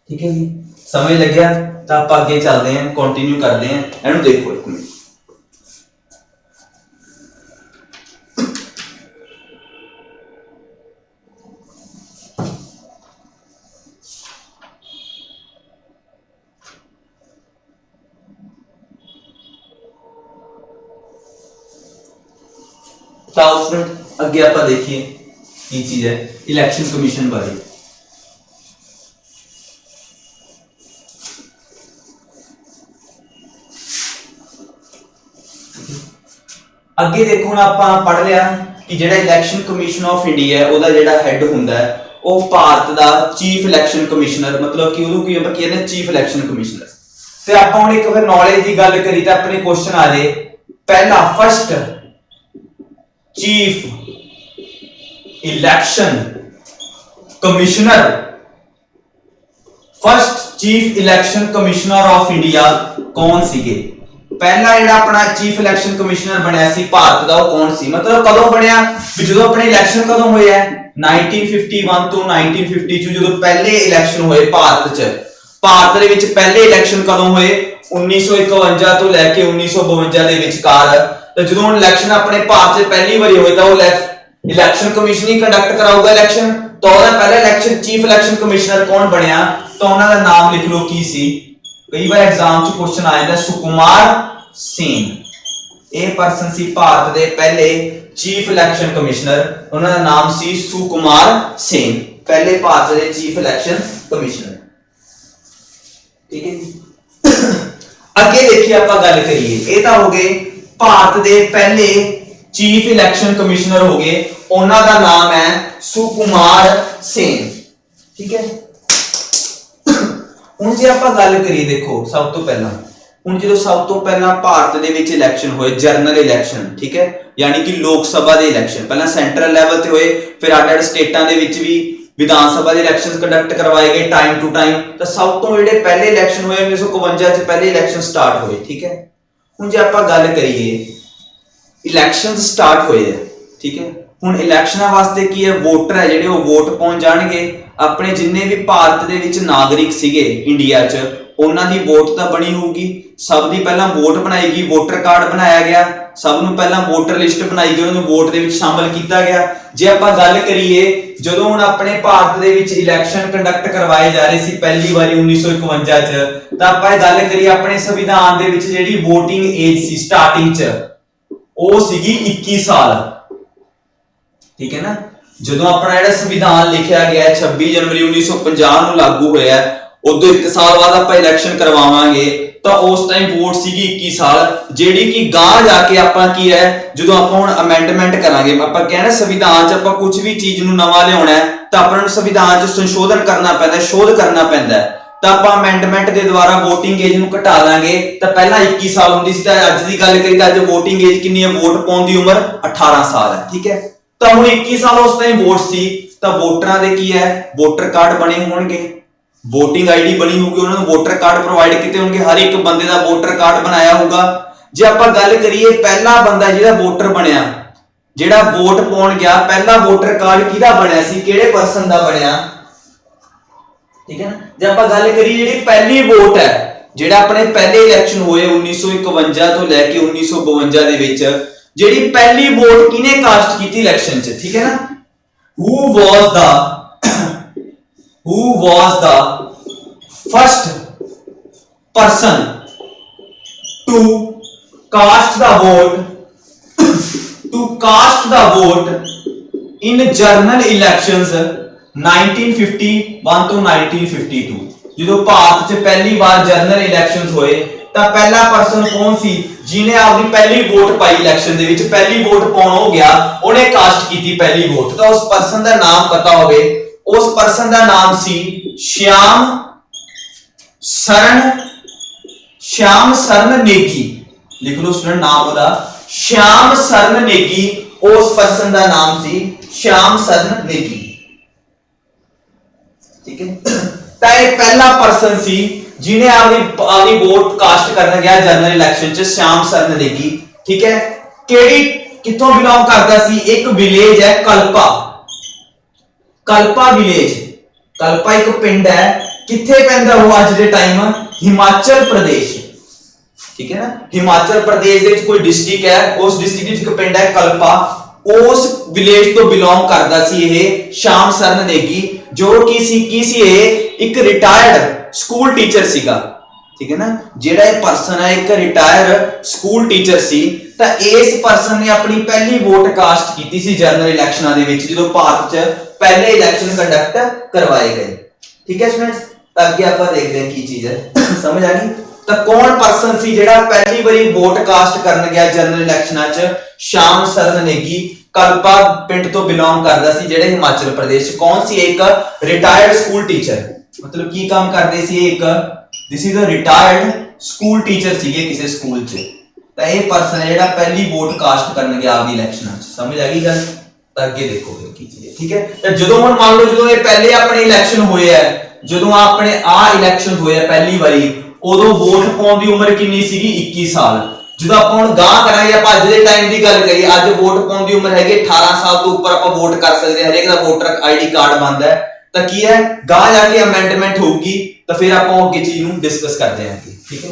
ठीक है जी, समझ लग गया? तो आप आगे चलते हैं, कंटिन्यू करते हैं। इन्हों देखो एक मिनट, अगे आप देखिए की चीज है इलेक्शन कमीशन बारे। अगे देखो हम आप पढ़ लिया कि जेड़ा इलेक्शन कमीशन ऑफ इंडिया है ओदा जेड़ा हेड हुंदा है वो भारत दा चीफ इलेक्शन कमिश्नर, मतलब कि ओदू की ਆਪਾਂ कहने चीफ इलेक्शन कमिश्नर। ते ਆਪਾਂ ਹੁਣ एक फिर नॉलेज की गल करी तो अपने क्वेश्चन आ जाए, पहला first chief election commissioner, first chief election commissioner of India कौन सीगे? पहला जेड़ा अपना चीफ इलेक्शन कमिश्नर बनया सी भारत दा, वो कौन सी, मतलब कदों बनया, जो अपने इलेक्शन कदों होए है 1951 तो 1952 जो पहले इलेक्शन होए भारत च। भारत दे विच पहले इलेक्शन कदों होए 1951 तो लैके 1952 दे विचकार। तो जो इलेक्शन अपने भारत च पहली बारी होए तो इलेक्शन कमीशन ही कंडक्ट कराऊगा इलेक्शन। तो पहला इलेक्शन चीफ इलेक्शन कमिश्नर कौन बनया, तो उन्होंने नाम लिख लो की सी, कई बार एग्जाम च क्वेश्चन आ जाता, सुकुमार सेन। ये पर्सन सी भारत दे पहले चीफ इलेक्शन कमिश्नर, उन्होंने नाम सी सुकुमार सेन, पहले भारत दे चीफ इलेक्शन कमिश्नर। ठीक है जी। अगे देखिए आप गल करिए, ये तो हो गए भारत दे पहले चीफ इलेक्शन कमिश्नर हो गए, उन्हों का नाम है सुकुमार सेन। ठीक है, हुण जे आपां गल करिए, देखो सब तो पहला हुण जो सब तो पहला भारत दे विच इलेक्शन होए जनरल इलेक्शन, ठीक है, यानी कि लोक सभा दे इलेक्शन पहला सेंट्रल लेवल ते होए, फिर अड स्टेटां दे विच भी विधान सभा दे इलेक्शंस कंडक्ट करवाए गए टाइम टू टाइम। तो सब तो जेडे पहले इलेक्शन होए 1951 च पहले इलेक्शन स्टार्ट होए। ठीक है, हुण जे आपां गल करिए इलेक्शन स्टार्ट होए है, ठीक है, हुण इलेक्शनां वास्ते की है, वोटर है जेडे वो वोट पाउण जाणगे, अपने जिन्ने भी भारत दे विच नागरिक सीगे इंडिया च उन्हां दी वोट तां बनी होगी, सब दी पहला वोट बनाई गई, वोटर कार्ड बनाया गया, सब नूं पहला वोटर लिस्ट बनाई गई, उन्हें वोट दे विच शामिल किया गया। जे आपां गल करिए जदों हुण अपने भारत दे विच इलेक्शन कंडक्ट करवाए जा रहे सी पहली बारी 1951 च, तां आपां गल करिए अपने संविधान दे विच जेहड़ी वोटिंग एज सी स्टार्टिंग च ਉਹ ਸੀਗੀ 21 साल। ठीक है ना, जो अपना ਜਿਹੜਾ संविधान लिखा गया 26 जनवरी 1950 ਨੂੰ लागू होया, उदों 1 साल बाद आप इलेक्शन करवावांगे, तो उस टाइम वोट सीगी 21 साल, ਜਿਹੜੀ कि गांह जाके ਆਪਾਂ की है जो आप ਹੁਣ अमेंडमेंट करांगे, ਆਪਾਂ कहना संविधान च ਆਪਾਂ कुछ भी चीज ਨੂੰ नवा ਲਿਆਉਣਾ है तो ਆਪਾਂ ਨੂੰ संविधान च संशोधन करना पैंदा, शोध करना पैंदा, तो आप अमेंडमेंट के द्वारा वोटिंग एज ਨੂੰ घटा लांगे। तो पहला 21 साल होंदी सी, तो अज की गल करिए तो अज वोटिंग एज कितनी है, वोट पाउण दी उम्र 18 साल है। ठीक है, ਤਾਂ ਹੁਣ 21 ਸਾਲ ਉਸ ਟਾਈਮ ਵੋਟ ਸੀ ਤਾਂ ਵੋਟਰਾਂ ਦੇ ਕੀ ਹੈ ਵੋਟਰ ਕਾਰਡ ਬਣੇ ਹੋਣਗੇ, ਵੋਟਿੰਗ ਆਈਡੀ ਬਣੀ ਹੋਊਗੀ, ਉਹਨਾਂ ਨੂੰ ਵੋਟਰ ਕਾਰਡ ਪ੍ਰੋਵਾਈਡ ਕੀਤੇ ਹੋਣਗੇ, ਹਰ ਇੱਕ ਬੰਦੇ ਦਾ ਵੋਟਰ ਕਾਰਡ ਬਣਾਇਆ ਹੋਊਗਾ। ਜੇ ਆਪਾਂ ਗੱਲ ਕਰੀਏ ਪਹਿਲਾ ਬੰਦਾ ਜਿਹੜਾ ਵੋਟਰ ਬਣਿਆ, ਜਿਹੜਾ ਵੋਟ ਪਾਉਣ ਗਿਆ, ਪਹਿਲਾ ਵੋਟਰ ਕਾਰਡ ਕਿਹਦਾ ਬਣਿਆ ਸੀ, ਕਿਹੜੇ ਪਰਸਨ ਦਾ ਬਣਿਆ, ਠੀਕ ਹੈ ਨਾ। ਜੇ ਆਪਾਂ ਗੱਲ ਕਰੀਏ ਜਿਹੜੀ ਪਹਿਲੀ ਵੋਟ ਹੈ, ਜਿਹੜਾ ਆਪਣੇ ਪਹਿਲੇ ਇਲੈਕਸ਼ਨ ਹੋਏ 1951 ਤੋਂ ਲੈ ਕੇ 1952 ਦੇ ਵਿੱਚ ਜਿਹੜੀ ਪਹਿਲੀ ਵੋਟ ਕਿਹਨੇ ਕਾਸਟ ਕੀਤੀ ਇਲੈਕਸ਼ਨ 'ਚ, ਠੀਕ ਹੈ ਨਾ। who was the first person to cast the vote in general elections 1951 ਤੋਂ 1952। ਜਦੋਂ ਭਾਰਤ 'ਚ ਪਹਿਲੀ ਵਾਰ ਜਨਰਲ ਇਲੈਕਸ਼ਨਸ ਹੋਏ ਤਾਂ ਪਹਿਲਾ ਪਰਸਨ ਕੌਣ ਸੀ ਜਿਹਨੇ ਆਪਣੀ ਪਹਿਲੀ ਵੋਟ ਪਾਈ ਇਲੈਕਸ਼ਨ ਦੇ ਵਿੱਚ, ਪਹਿਲੀ ਵੋਟ ਪਾਉਣ ਹੋ ਗਿਆ, ਉਹਨੇ ਕਾਸਟ ਕੀਤੀ ਪਹਿਲੀ ਵੋਟ। ਤਾਂ ਉਸ ਪਰਸਨ ਦਾ ਨਾਮ ਪਤਾ ਹੋਵੇ, ਉਸ ਪਰਸਨ ਦਾ ਨਾਮ ਸੀ श्याम शरण नेगी। लिख लो स्टूडेंट नाम ਉਹਦਾ श्याम शरण नेगी, ਉਸ ਪਰਸਨ ਦਾ ਨਾਮ ਸੀ श्याम शरण नेगी, ठीक है। ਤਾਂ ਇਹ ਪਹਿਲਾ ਪਰਸਨ ਸੀ ਜਿਹਨੇ ਆਪਣੀ ਵੋਟ ਕਾਸਟ ਕਰਨ ਗਿਆ ਜਨਰਲ ਇਲੈਕਸ਼ਨ 'ਚ, श्याम शरण नेगी, ठीक है। ਕਿਹੜੀ ਕਿੱਥੋਂ ਬਿਲੋਂਗ ਕਰਦਾ ਸੀ, ਇੱਕ ਵਿਲੇਜ ਹੈ ਕਲਪਾ ਵਿਲੇਜ, ਕਲਪਾ ਇੱਕ ਪਿੰਡ ਹੈ, ਕਿੱਥੇ ਪੈਂਦਾ ਉਹ ਅੱਜ ਦੇ ਟਾਈਮ, ਹਿਮਾਚਲ ਪ੍ਰਦੇਸ਼, ਠੀਕ ਹੈ ਨਾ। ਹਿਮਾਚਲ ਪ੍ਰਦੇਸ਼ ਦੇ ਵਿੱਚ ਕੋਈ ਡਿਸਟ੍ਰਿਕਟ ਹੈ, ਉਸ ਡਿਸਟ੍ਰਿਕਟ ਵਿੱਚ ਇੱਕ ਪਿੰਡ ਹੈ ਕਲਪਾ, ਉਸ ਵਿਲੇਜ ਤੋਂ ਬਿਲੋਂਗ ਕਰਦਾ ਸੀ ਇਹ श्याम शरण नेगी, ਜੋ ਕੀ ਸੀ ਇਹ ਇੱਕ ਰਿਟਾਇਰਡ ਸਕੂਲ ਟੀਚਰ ਸੀਗਾ, ਠੀਕ ਹੈ ਨਾ। ਜਿਹੜਾ ਇਹ ਪਰਸਨ ਹੈ ਇੱਕ ਰਿਟਾਇਰ ਸਕੂਲ ਟੀਚਰ ਸੀ। ਤਾਂ ਇਸ ਪਰਸਨ ਨੇ ਆਪਣੀ ਪਹਿਲੀ ਵੋਟ ਕਾਸਟ ਕੀਤੀ ਸੀ ਜਨਰਲ ਇਲੈਕਸ਼ਨਾਂ ਦੇ ਵਿੱਚ ਜਦੋਂ ਭਾਰਤ 'ਚ ਪਹਿਲੇ ਇਲੈਕਸ਼ਨ ਕੰਡਕਟ ਕਰਵਾਏ ਗਏ, ਠੀਕ ਹੈ ਸਟੂਡੈਂਟਸ। ਤਾਂ ਅੱਗੇ ਆਪਾਂ ਦੇਖਦੇ ਹਾਂ ਕੀ ਚੀਜ਼ ਹੈ, ਸਮਝ ਆ ਗਈ। ਤਾਂ ਕੌਣ ਪਰਸਨ ਸੀ ਜਿਹੜਾ ਪਹਿਲੀ ਵਾਰੀ ਵੋਟ ਕਾਸਟ ਕਰਨ ਗਿਆ ਜਨਰਲ ਇਲੈਕਸ਼ਨਾਂ 'ਚ, श्याम शरण नेगी, ਕਲਪਾ ਪਿੰਡ ਤੋਂ ਬਿਲੋਂਗ ਕਰਦਾ ਸੀ, ਜਿਹੜੇ ਹਿਮਾਚਲ ਪ੍ਰਦੇਸ਼। ਕੌਣ ਸੀ, ਇੱਕ ਰਿਟਾਇਰਡ ਸਕੂਲ ਟੀਚਰ, ਮਤਲਬ ਕੀ ਕੰਮ ਕਰਦੇ ਸੀ ਇੱਕ, this is a retired school teacher ਸੀਗੇ ਕਿਸੇ ਸਕੂਲ 'ਚ। ਤਾਂ ਇਹ ਪਰਸਨ ਜਿਹੜਾ ਪਹਿਲੀ ਵੋਟ ਕਾਸਟ ਕਰਨ ਗਿਆ ਆਪਦੀ ਇਲੈਕਸ਼ਨਾਂ 'ਚ, ਸਮਝ ਆ ਗਈ ਗੱਲ। ਤਾਂ ਅੱਗੇ ਦੇਖੋ ਫਿਰ ਕੀ ਚੀਜ਼ ਹੈ, ਠੀਕ ਹੈ। ਤਾਂ ਜਦੋਂ ਹੁਣ ਮੰਨ ਲਓ ਜਦੋਂ ਇਹ ਪਹਿਲੇ ਆਪਣੇ ਇਲੈਕਸ਼ਨ ਹੋਏ ਆ, ਜਦੋਂ ਆਪਣੇ ਇਲੈਕਸ਼ਨ ਹੋਏ ਆ ਪਹਿਲੀ ਵਾਰੀ, ਉਦੋਂ ਵੋਟ ਪਾਉਣ ਦੀ ਉਮਰ ਕਿੰਨੀ ਸੀਗੀ, 21 ਸਾਲ। ਜਦੋਂ ਆਪਾਂ ਹੁਣ ਗਾਂ ਕਰਾਂਗੇ, ਆਪਾਂ ਅੱਜ ਦੇ ਟਾਈਮ ਦੀ ਗੱਲ ਕਰੀਏ, ਅੱਜ ਵੋਟ ਪਾਉਣ ਦੀ ਉਮਰ ਹੈਗੀ 18 ਸਾਲ ਤੋਂ ਉੱਪਰ ਆਪਾਂ ਵੋਟ ਕਰ ਸਕਦੇ ਹਾਂ, ਹਰੇਕ ਦਾ ਵੋਟਰ ਆਈਡੀ ਕਾਰਡ ਬਣਦਾ ਹੈ। ਤਾਂ ਕੀ ਹੈ ਗਾਂ ਜਾ ਕੇ ਅਮੈਂਡਮੈਂਟ ਹੋਊਗੀ, ਤਾਂ ਫਿਰ ਆਪਾਂ ਅੱਗੇ ਚੀਜ਼ ਨੂੰ ਡਿਸਕਸ ਕਰਦੇ ਹਾਂ, ਠੀਕ ਹੈ।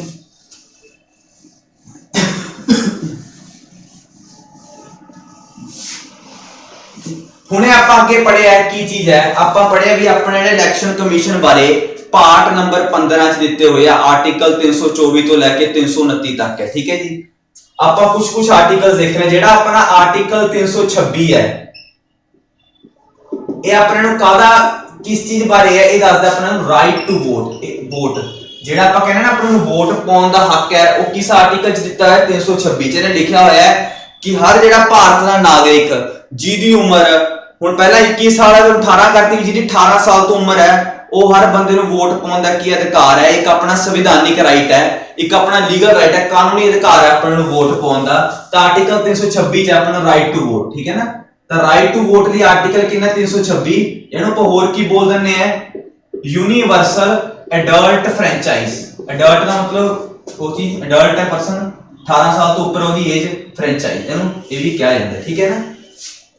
ਹੁਣੇ ਆਪਾਂ ਅੱਗੇ ਪੜਿਆ ਕੀ ਚੀਜ਼ ਹੈ, ਆਪਾਂ ਪੜਿਆ ਵੀ ਆਪਣੇ ਜਿਹੜੇ ਇਲੈਕਸ਼ਨ ਕਮਿਸ਼ਨ ਬਾਰੇ ਪਾਰਟ ਨੰਬਰ 15 ਚ ਦਿੱਤੇ ਹੋਏ ਆ, ਆਰਟੀਕਲ 324 ਤੋਂ ਲੈ ਕੇ 329 ਤੱਕ ਹੈ, ਠੀਕ ਹੈ ਜੀ। ਆਪਾਂ ਕੁਝ ਆਰਟੀਕਲਸ ਦੇਖ ਰਹੇ, ਜਿਹੜਾ ਆਪਣਾ ਆਰਟੀਕਲ 326 ਹੈ, ਇਹ ਆਪਣੇ ਨੂੰ ਕਾਹਦਾ ਕਿਸ ਚੀਜ਼ ਬਾਰੇ ਹੈ, ਇਹ ਦੱਸਦਾ ਆਪਣਾ ਨੂੰ ਰਾਈਟ ਟੂ ਵੋਟ, ਜਿਹੜਾ ਆਪਾਂ ਕਹਿੰਦੇ ਨਾ ਆਪਾਂ ਨੂੰ ਵੋਟ ਪਾਉਣ ਦਾ ਹੱਕ ਹੈ, ਉਹ ਕਿਸ ਆਰਟੀਕਲ ਚ ਦਿੱਤਾ ਹੈ, 326 ਚ। ਇਹਨੇ ਲਿਖਿਆ ਹੋਇਆ ਹੈ ਕਿ ਹਰ ਜਿਹੜਾ ਭਾਰਤ ਦਾ ਨਾਗਰਿਕ ਜਿਹਦੀ ਉਮਰ ਹੁਣ ਪਹਿਲਾਂ 21 ਸਾਲ ਹੈ, 18 ਕਰਤੀ, ਜਿਹਦੀ 18 ਸਾਲ ਤੋਂ ਉਮਰ ਹੈ, ਉਹ ਹਰ ਬੰਦੇ ਨੂੰ ਵੋਟ ਪਾਉਣ ਦਾ ਕੀ ਅਧਿਕਾਰ ਹੈ, ਇੱਕ ਆਪਣਾ ਸੰਵਿਧਾਨਿਕ ਰਾਈਟ ਹੈ, ਇੱਕ ਆਪਣਾ ਲੀਗਲ ਰਾਈਟ ਹੈ, ਕਾਨੂੰਨੀ ਅਧਿਕਾਰ ਹੈ ਆਪਾਂ ਨੂੰ ਵੋਟ ਪਾਉਣ ਦਾ। ਤਾਂ ਆਰਟੀਕਲ 326 ਚ ਆਪਣਾ ਰਾਈਟ ਟੂ ਵੋਟ, ਠੀਕ ਹੈ ਨਾ। ਤਾਂ right to vote the article ਕਿੰਨਾ 326, ਇਹਨੂੰ ਆਪਾਂ ਹੋਰ ਕੀ ਬੋਲ ਦਿੰਦੇ ਆ, ਯੂਨੀਵਰਸਲ ਐਡਲਟ ਫਰੈਂਚਾਈਜ਼। ਐਡਲਟ ਦਾ ਮਤਲਬ ਉਹ ਚੀਜ਼, ਐਡਲਟ ਹੈ ਪਰਸਨ 18 ਸਾਲ ਤੋਂ ਉੱਪਰ ਉਹਦੀ ਏਜ, ਫਰੈਂਚਾਈਜ਼ ਇਹਨੂੰ ਇਹ ਵੀ ਕਿਹਾ ਜਾਂਦਾ, ਠੀਕ ਹੈ ਨਾ।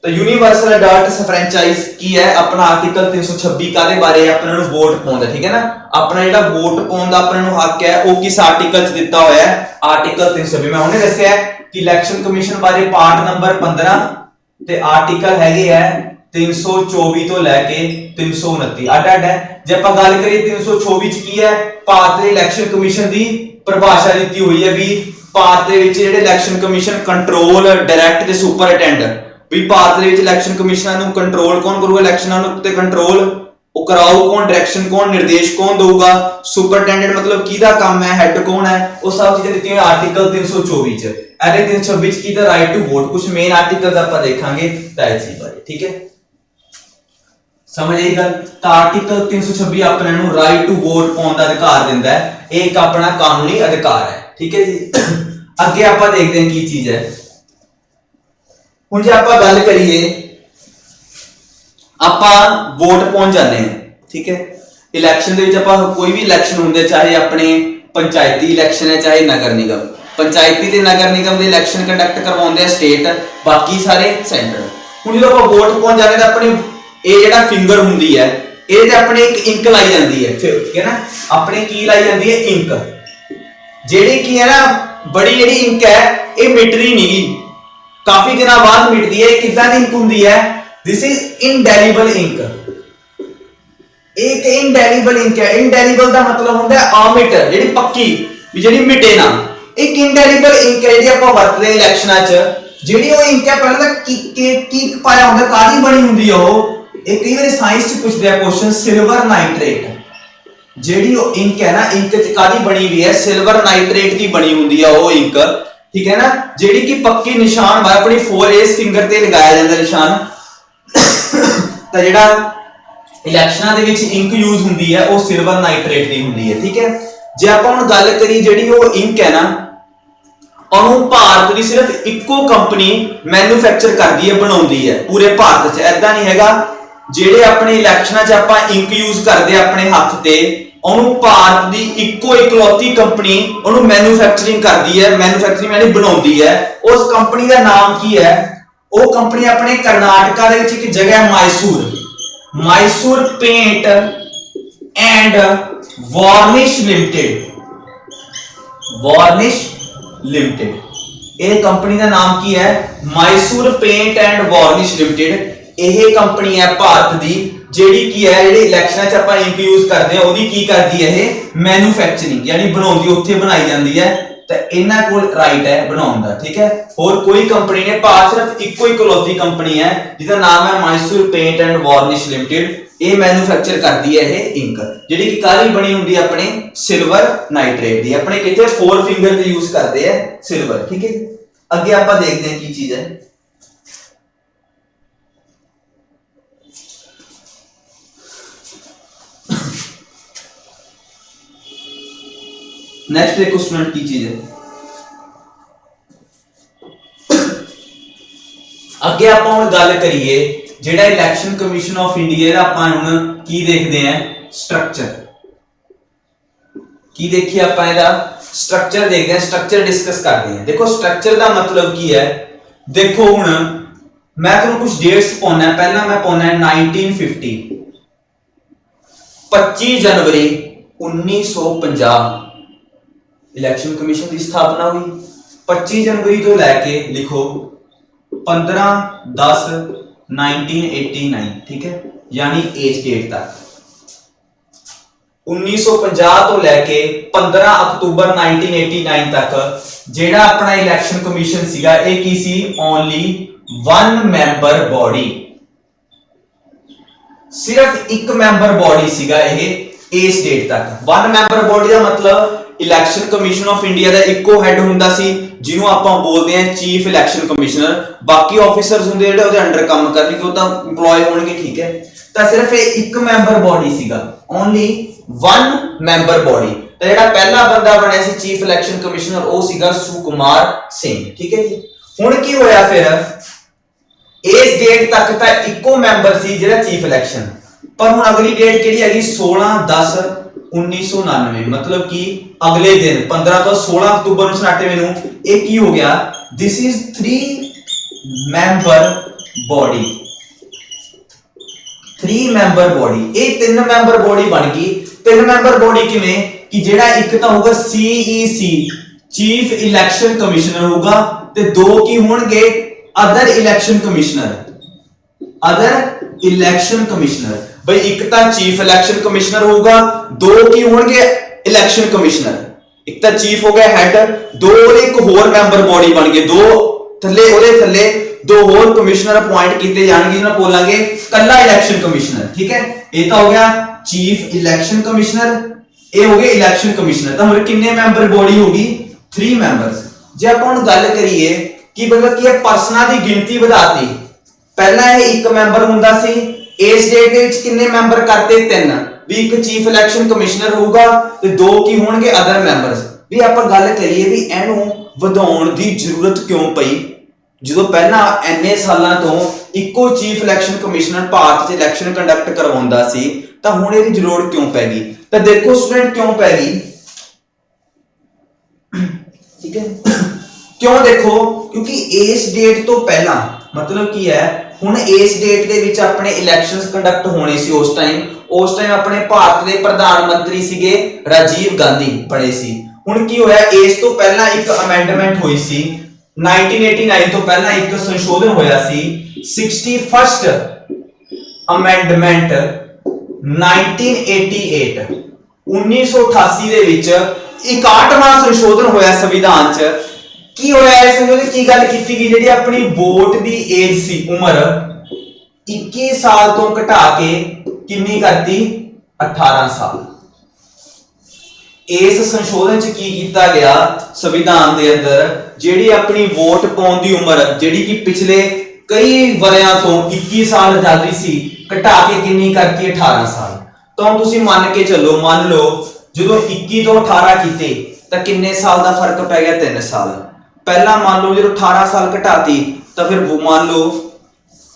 ਤਾਂ ਯੂਨੀਵਰਸਲ ਐਡਲਟ ਫਰੈਂਚਾਈਜ਼ ਕੀ ਹੈ, ਆਪਣਾ ਆਰਟੀਕਲ 326 ਕਾਦੇ ਬਾਰੇ, ਆਪਣੇ ਨੂੰ ਵੋਟ ਪਾਉਣ ਦਾ, ਠੀਕ ਹੈ ਨਾ। ਆਪਣਾ ਜਿਹੜਾ ਵੋਟ ਪਾਉਣ ਦਾ ਆਪਣੇ ਨੂੰ ਹੱਕ ਹੈ, ਉਹ ਕਿਸ ਆਰਟੀਕਲ ਚ ਦਿੱਤਾ ਹੋਇਆ ਹੈ, ਆਰਟੀਕਲ 326। ਮੈਂ ਹੁਣੇ ਦੱਸਿਆ ਕਿ ਇਲੈਕਸ਼ਨ ਕਮਿਸ਼ਨ ਬਾਰੇ ਪਾਰਟ ਨੰਬਰ 15 ਤੇ ਆਰਟੀਕਲ ਹੈਗੇ ਆ 324 ਤੋਂ ਲੈ ਕੇ 329 ਅੱਡ ਹੈ। ਜੇ ਆਪਾਂ ਗੱਲ ਕਰੀਏ 324 ਚ ਕੀ ਹੈ, ਭਾਰਤ ਦੇ ਇਲੈਕਸ਼ਨ ਕਮਿਸ਼ਨ ਦੀ ਪਰਿਭਾਸ਼ਾ ਦਿੱਤੀ ਹੋਈ ਹੈ ਵੀ ਭਾਰਤ ਦੇ ਵਿੱਚ ਜਿਹੜੇ ਇਲੈਕਸ਼ਨ ਕਮਿਸ਼ਨ ਕੰਟਰੋਲ, ਡਾਇਰੈਕਟ ਤੇ ਸੁਪਰਟੈਂਡ, ਵੀ ਭਾਰਤ ਦੇ ਵਿੱਚ ਇਲੈਕਸ਼ਨ ਕਮਿਸ਼ਨਰ ਨੂੰ ਕੰਟਰੋਲ ਕੌਣ ਕਰੂਗਾ, ਇਲੈਕਸ਼ਨਾਂ ਨੂੰ ਤੇ ਕੰਟਰੋਲ ਉਹ ਕਰਾਊ ਕੌਣ, ਡਾਇਰੈਕਸ਼ਨ ਕੌਣ, ਨਿਰਦੇਸ਼ ਕੌਣ ਦਊਗਾ, ਸੁਪਰਟੈਂਡੈਂਟ ਮਤਲਬ ਕਿਹਦਾ ਕੰਮ ਹੈ, ਹੈੱਡ ਕੌਣ ਹੈ, ਉਹ ਸਭ ਚੀਜ਼ਾਂ ਦਿੱਤੀਆਂ ਆਰਟੀਕਲ 324 ਚ। ਇਹਦੇ 326 ਚ ਕੀ ਦਾ ਰਾਈਟ ਟੂ ਵੋਟ, ਕੁਝ ਮੇਨ ਆਰਟੀਕਲਸ ਆਪਾਂ ਦੇਖਾਂਗੇ ਤਾਂ ਇਸ ਚੀਜ਼ ਬਾਰੇ, ਠੀਕ ਹੈ। ਸਮਝ ਆਈ ਗੱਲ। ਤਾਂ ਆਰਟੀਕਲ 326 ਆਪਣੇ ਨੂੰ ਰਾਈਟ ਟੂ ਵੋਟ ਪਾਉਣ ਦਾ ਅਧਿਕਾਰ ਦਿੰਦਾ ਹੈ, ਇਹ ਇੱਕ ਆਪਣਾ ਕਾਨੂੰਨੀ ਅਧਿਕਾਰ ਹੈ, ਠੀਕ ਹੈ ਜੀ। ਅੱਗੇ ਆਪਾਂ ਦੇਖਦੇ ਹਾਂ ਕੀ ਚੀਜ਼ ਹੈ। ਹੁਣ ਜੇ ਆਪਾਂ ਗੱਲ ਕਰੀਏ ਆਪਾਂ ਵੋਟ ਪਾਉਣ ਜਾਂਦੇ ਹਾਂ, ਠੀਕ ਹੈ। ਇਲੈਕਸ਼ਨ ਦੇ ਵਿੱਚ ਆਪਾਂ ਕੋਈ ਵੀ ਇਲੈਕਸ਼ਨ ਹੁੰਦੇ, ਚਾਹੇ ਆਪਣੇ ਪੰਚਾਇਤੀ ਇਲੈਕਸ਼ਨ ਹੈ ਚਾਹੇ ਨਗਰ ਨਿਗਮ, ਪੰਚਾਇਤੀ ਤੇ ਨਗਰ ਨਿਗਮ ਦੇ ਇਲੈਕਸ਼ਨ ਕੰਡਕਟ ਕਰਵਾਉਂਦੇ ਆ ਸਟੇਟ, ਬਾਕੀ ਸਾਰੇ ਸੈਂਟਰ। ਹੁਣ ਜਦੋਂ ਆਪਾਂ ਵੋਟ ਪਾਉਣ ਜਾਂਦੇ ਤਾਂ ਆਪਣੇ ਇਹ ਜਿਹੜਾ ਫਿੰਗਰ ਹੁੰਦੀ ਹੈ ਇਹਦੇ ਤੇ ਆਪਣੇ ਇੱਕ ਇੰਕ ਲਾਈ ਜਾਂਦੀ ਹੈ, ਠੀਕ ਹੈ ਨਾ। ਆਪਣੇ ਕੀ ਲਾਈ ਜਾਂਦੀ ਹੈ? ਇੰਕ। ਜਿਹੜੀ ਕੀ ਹੈ ਨਾ ਬੜੀ ਜਿਹੜੀ ਇੰਕ ਹੈ ਇਹ ਮਿਟਦੀ ਨਹੀਂ, ਕਾਫੀ ਦਿਨਾਂ ਬਾਅਦ ਮਿਟਦੀ ਹੈ। ਕਿੱਦਾਂ ਦੀ ਇੰਕ ਹੁੰਦੀ ਹੈ? This is indelible ink. एक इनडेलीबल इंक है। इनडेलीबल का मतलब होता है अमिट, ਜਿਹੜੀ ਪੱਕੀ ਵੀ ਜਿਹੜੀ ਮਿਟੇ ਨਾ। ਇੱਕ ਇਨਡੈਲੀਬਲ ਇੰਕ ਹੈ ਜਿਹੜੀ ਆਪਾਂ ਵਰਤਦੇ ਇਲੈਕਸ਼ਨਾਂ 'ਚ, ਜਿਹੜੀ ਉਹ ਇੰਕ ਹੈ ਪਹਿਲਾਂ ਤਾਂ ਕੀ ਪਾਇਆ ਹੁੰਦਾ, ਕਾਹਦੀ ਬਣੀ ਹੁੰਦੀ ਆ ਉਹ। ਇਹ ਕਈ ਵਾਰੀ ਸਾਇੰਸ 'ਚ ਪੁੱਛਦੇ ਆ ਕੁਐਸਚਨ, ਸਿਲਵਰ ਨਾਈਟ੍ਰੇਟ। ਜਿਹੜੀ ਉਹ ਇੰਕ ਹੈ ਨਾ, ਇੰਕ 'ਚ ਕਾਹਦੀ ਬਣੀ ਹੋਈ ਹੈ? ਸਿਲਵਰ ਨਾਈਟ੍ਰੇਟ ਦੀ ਬਣੀ ਹੁੰਦੀ ਆ ਉਹ ਇੰਕ, ਠੀਕ ਹੈ ਨਾ। ਜਿਹੜੀ ਕਿ ਪੱਕੀ ਨਿਸ਼ਾਨ ਵਾ ਆਪਣੀ 4 ਫਿੰਗਰ ਤੇ ਲਗਾਇਆ ਜਾਂਦਾ ਨਿਸ਼ਾਨ। ਤਾਂ ਜਿਹੜਾ ਇਲੈਕਸ਼ਨਾਂ ਦੇ ਵਿੱਚ ਇੰਕ ਯੂਜ਼ ਹੁੰਦੀ ਹੈ ਉਹ ਸਿਲਵਰ ਨਾਈਟ੍ਰੇਟ ਦੀ ਹੁੰਦੀ ਹੈ, ਠੀਕ ਹੈ। ਜੇ ਆਪਾਂ ਹੁਣ ਗੱਲ ਕਰੀ ਜਿਹੜੀ ਉਹ ਇੰਕ ਹੈ ਨਾ, ਉਹਨੂੰ ਭਾਰਤ ਦੀ ਸਿਰਫ ਇੱਕੋ ਕੰਪਨੀ ਮੈਨੂਫੈਕਚਰ ਕਰਦੀ ਹੈ, ਬਣਾਉਂਦੀ ਹੈ ਪੂਰੇ ਭਾਰਤ 'ਚ। ਐਦਾਂ ਨਹੀਂ ਹੈਗਾ ਜਿਹੜੇ ਆਪਣੇ ਇਲੈਕਸ਼ਨਾਂ 'ਚ ਆਪਾਂ ਇੰਕ ਯੂਜ਼ ਕਰਦੇ ਆ ਆਪਣੇ ਹੱਥ ਤੇ, ਉਹਨੂੰ ਭਾਰਤ ਦੀ ਇੱਕੋ ਇਕਲੌਤੀ ਕੰਪਨੀ ਉਹਨੂੰ ਮੈਨੂਫੈਕਚਰਿੰਗ ਕਰਦੀ ਹੈ, ਮੈਨੂਫੈਕਚਰਿੰਗ ਯਾਨੀ ਬਣਾਉਂਦੀ ਹੈ। ਉਸ ਕੰਪਨੀ ਦਾ ਨਾਮ ਕੀ ਹੈ? ਉਹ ਕੰਪਨੀ ਆਪਣੇ ਕਰਨਾਟਕਾ ਦੇ ਵਿੱਚ ਇੱਕ ਜਗ੍ਹਾ ਹੈ Mysore, Mysore paint and varnish limited. Varnish limited, ਇਹ ਕੰਪਨੀ ਦਾ ਨਾਮ ਕੀ ਹੈ? Mysore paint and varnish limited. ਇਹ ਕੰਪਨੀ ਹੈ ਭਾਰਤ ਦੀ ਜਿਹੜੀ ਕੀ ਹੈ, ਜਿਹੜੇ ਇਲੈਕਸ਼ਨਾਂ 'ਚ ਆਪਾਂ ਇੰਕ ਯੂਜ਼ ਕਰਦੇ ਆ ਉਹਦੀ ਕੀ ਕਰਦੀ ਹੈ? ਇਹ ਮੈਨੂਫੈਕਚਰਿੰਗ ਯਾਨੀ ਬਣਾਉਂਦੀ, ਉੱਥੇ ਬਣਾਈ ਜਾਂਦੀ ਹੈ। ਤਾਂ ਇਹਨਾਂ ਕੋਲ ਰਾਈਟ ਹੈ ਬਣਾਉਣ ਦਾ, ਠੀਕ ਹੈ। ਹੋਰ ਕੋਈ ਕੰਪਨੀ ਨੇ, ਭਾਰਤ ਸਿਰਫ ਇੱਕੋ ਇਕਲੌਤੀ ਕੰਪਨੀ ਹੈ ਜਿਹਦਾ ਨਾਮ ਹੈ Mysore paint and varnish limited. ਇਹ ਮੈਨੂਫੈਕਚਰ ਕਰਦੀ ਹੈ ਇਹ ਇੰਕ, ਜਿਹੜੀ ਕਿ ਕਾਹਦੀ ਬਣੀ ਹੁੰਦੀ ਹੈ? ਆਪਣੇ ਸਿਲਵਰ ਨਾਈਟ੍ਰੇਟ ਦੀ। ਆਪਣੇ ਕਿਤੇ 4 ਫਿੰਗਰ ਤੇ ਯੂਜ਼ ਕਰਦੇ ਆ ਸਿਲਵਰ, ਠੀਕ ਹੈ। ਅੱਗੇ ਆਪਾਂ ਦੇਖਦੇ ਹਾਂ ਕੀ ਚੀਜ਼ ਹੈ। नेक्स्ट देखो स्टूडेंट की चीज है। ਅੱਗੇ ਆਪਾਂ ਹੁਣ ਗੱਲ ਕਰੀਏ ਜਿਹੜਾ ਇਲੈਕਸ਼ਨ ਕਮਿਸ਼ਨ ਆਫ ਇੰਡੀਆ ਦਾ ਆਪਾਂ ਹੁਣ ਕੀ ਦੇਖਦੇ ਆਂ? ਸਟਰਕਚਰ। ਕੀ ਦੇਖੀਏ ਆਪਾਂ? ਇਹਦਾ ਸਟਰਕਚਰ ਦੇਖਦੇ ਆਂ, ਸਟਰਕਚਰ ਡਿਸਕਸ ਕਰਦੇ ਆਂ। ਦੇਖੋ ਸਟਰਕਚਰ ਦਾ ਮਤਲਬ ਕੀ ਹੈ? ਦੇਖੋ ਹੁਣ ਮੈਂ ਤੁਹਾਨੂੰ ਕੁਝ ਡੇਟਸ ਪਾਉਣਾ। ਪਹਿਲਾਂ ਮੈਂ ਪਾਉਣਾ 1950, 25 जनवरी 1950 इलेक्शन कमीशन की स्थापना हुई। 25 जनवरी तो लैके लिखो 15/10/1989, ठीक है, यानी एज डेट तक। 1950 तो लैके 15 अक्टूबर 1989 तक जेड़ा अपना इलेक्शन कमीशन सीगा ये की सी? ओनली 1 मैंबर बॉडी, सिर्फ एक मैंबर बॉडी सीगा ये इस डेट तक। 1 मैंबर बॉडी का मतलब इलेक्शन कमीशन ऑफ इंडिया का इको हेड हुंदा सी जिन्हों आपां बोलदे हैं चीफ इलेक्शन कमिश्नर। बाकी ऑफिसर्स हुंदे जेहड़े ओहदे अंडर काम करनगे वो तां एम्प्लॉय होणगे, ठीक है। तां सिर्फ एक मैंबर बॉडी सीगा, ओनली 1 मैंबर बॉडी। तां जेहड़ा पहला बंदा बणिया सी चीफ इलेक्शन कमिश्नर वो सीगा सुकुमार सिंह, ठीक है जी। हुण की होया फिर इस डेट तक तां इको मैंबर सी जेहड़ा चीफ इलेक्शन, पर हुण अगली डेट किहड़ी हैगी? 16/10/1999, मतलब कि अगले दिन 15 तो 16 अक्टूबर 1999 ਨੂੰ ਇਹ ਕੀ ਹੋ ਗਿਆ? This is 3 member body, 3 member body. ये 3 मैंबर बॉडी बन गई। 3 मैंबर बॉडी किवें कि जेड़ा एक तो होगा सीईसी चीफ इलेक्शन कमिश्नर होगा ते 2 की होंगे other election commissioner, other election commissioner. भाई एक तो चीफ इलेक्शन कमिश्नर होगा, 2 की होंगे इलेक्शन कमिश्नर। एक तो चीफ हो गया हेड, 2 एक होर मैंबर बॉडी बन गए, 2 थल्ले ओदे थल्ले 2 होर कमिश्नर अपॉइंट किए जाएंगे जिन्हें बोलांगे कल्ला इलेक्शन कमिश्नर, ठीक है। ये तो हो गया चीफ इलेक्शन कमिश्नर, ये हो गए इलेक्शन कमिश्नर। तो हमारे कितने मैंबर बॉडी होगी? 3 मैंबर्स। जे अपन गल करिए कि मतलब कि पर्सनां दी गिनती वधाती, पहला ये एक मैंबर हुंदा सी, इस डेट दे विच कितने मैंबर करते? 3। भी एक चीफ इलेक्शन कमिश्नर होगा ते 2 की होंगे अदर मैंबर्स। भी आप गल करिए भी इहनूं वधाउण दी जरूरत क्यों पई? ਜਦੋਂ ਪਹਿਲਾਂ ਐਨੇ ਸਾਲਾਂ ਤੋਂ ਇੱਕੋ ਚੀਫ ਇਲੈਕਸ਼ਨ ਕਮਿਸ਼ਨਰ ਭਾਰਤ 'ਚ ਇਲੈਕਸ਼ਨ ਕੰਡਕਟ ਕਰਵਾਉਂਦਾ ਸੀ ਤਾਂ ਹੁਣ ਇਹਦੀ ਜ਼ਰੂਰਤ ਕਿਉਂ ਪੈ ਗਈ? ਤਾਂ ਦੇਖੋ ਸਟੂਡੈਂਟ ਕਿਉਂ ਪੈ ਗਈ, ਠੀਕ ਹੈ ਕਿਉਂ ਦੇਖੋ, ਕਿਉਂਕਿ ਇਸ ਡੇਟ ਤੋਂ ਪਹਿਲਾਂ ਮਤਲਬ ਕੀ ਹੈ, ਹੁਣ ਇਸ ਡੇਟ ਦੇ ਵਿੱਚ ਆਪਣੇ ਇਲੈਕਸ਼ਨਸ ਕੰਡਕਟ ਹੋਣੇ ਸੀ। ਉਸ ਟਾਈਮ ਆਪਣੇ ਭਾਰਤ ਦੇ ਪ੍ਰਧਾਨ ਮੰਤਰੀ ਸੀਗੇ ਰਾਜੀਵ ਗਾਂਧੀ ਬਣੇ ਸੀ। ਹੁਣ ਕੀ ਹੋਇਆ, ਇਸ ਤੋਂ ਪਹਿਲਾਂ ਇੱਕ ਅਮੈਂਡਮੈਂਟ ਹੋਈ ਸੀ 1989 ਤੋਂ ਪਹਿਲਾਂ ਇੱਕ ਸੰਸ਼ੋਧਨ ਹੋਇਆ ਸੀ 61st ਅਮੈਂਡਮੈਂਟ 1988 ਦੇ ਵਿੱਚ 61ਵਾਂ ਸੰਸ਼ੋਧਨ ਹੋਇਆ ਸੰਵਿਧਾਨ 'ਚ। ਕੀ ਹੋਇਆ ਇਸ ਸੰਸ਼ੋਧਨ ਕੀ ਗੱਲ ਕੀਤੀ ਗਈ, ਜਿਹੜੀ ਆਪਣੀ ਵੋਟ ਦੀ ਏਜ ਸੀ ਉਮਰ 21 ਸਾਲ ਤੋਂ ਘਟਾ ਕੇ ਕਿੰਨੀ ਕਰਤੀ 18 ਸਾਲ। ਇਸ ਸੰਸ਼ੋਧਨ 'ਚ ਕੀ ਕੀਤਾ ਗਿਆ ਸੰਵਿਧਾਨ ਦੇ ਅੰਦਰ, ਜਿਹੜੀ ਆਪਣੀ ਵੋਟ ਪਾਉਣ ਦੀ ਉਮਰ ਜਿਹੜੀ ਕਿ ਪਿਛਲੇ ਕਈ ਵਰਿਆਂ ਤੋਂ 21 ਸਾਲ ਆਜ਼ਾਦੀ ਸੀ ਘਟਾ ਕੇ ਕਿੰਨੀ ਕਰਤੀ 18 ਸਾਲ। ਤਾਂ ਤੁਸੀਂ ਮੰਨ ਕੇ ਚੱਲੋ, ਮੰਨ ਲਓ ਜਦੋਂ 21 ਤੋਂ 18 ਕੀਤੇ ਤਾਂ ਕਿੰਨੇ ਸਾਲ ਦਾ ਫਰਕ ਪੈ ਗਿਆ, 3 ਸਾਲ। ਪਹਿਲਾਂ ਮੰਨ ਲਓ ਜਦੋਂ 18 ਸਾਲ ਘਟਾਤੀ ਤਾਂ ਫਿਰ ਮੰਨ ਲਓ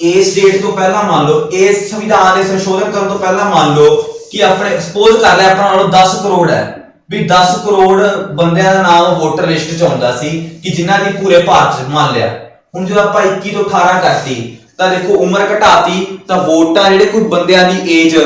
ਇਸ ਡੇਟ ਤੋਂ ਪਹਿਲਾਂ ਮੰਨ ਲਓ ਇਸ ਸੰਵਿਧਾਨ ਦੇ ਸੰਸ਼ੋਧਨ ਕਰਨ ਤੋਂ ਪਹਿਲਾਂ ਮੰਨ ਲਓ ਕਿ ਆਪਣੇ ਸਪੋਜ਼ ਕਰ ਲਿਆ ਆਪਣਾ ਨਾਲੋਂ 10 ਕਰੋੜ ਹੈ ਵੀ 10 ਕਰੋੜ ਬੰਦਿਆਂ ਦਾ ਨਾਮ ਵੋਟਰ ਲਿਸਟ 'ਚ ਆਉਂਦਾ ਸੀ ਕਿ ਜਿਨ੍ਹਾਂ ਦੀ ਪੂਰੇ ਭਾਰਤ 'ਚ ਮੰਨ ਲਿਆ। ਹੁਣ ਜਦੋਂ ਆਪਾਂ 21 ਤੋਂ 18 ਕਰਤੀ ਤਾਂ ਦੇਖੋ ਉਮਰ ਘਟਾਤੀ ਤਾਂ ਵੋਟਾਂ ਜਿਹੜੇ ਕੋਈ ਬੰਦਿਆਂ ਦੀ ਏਜ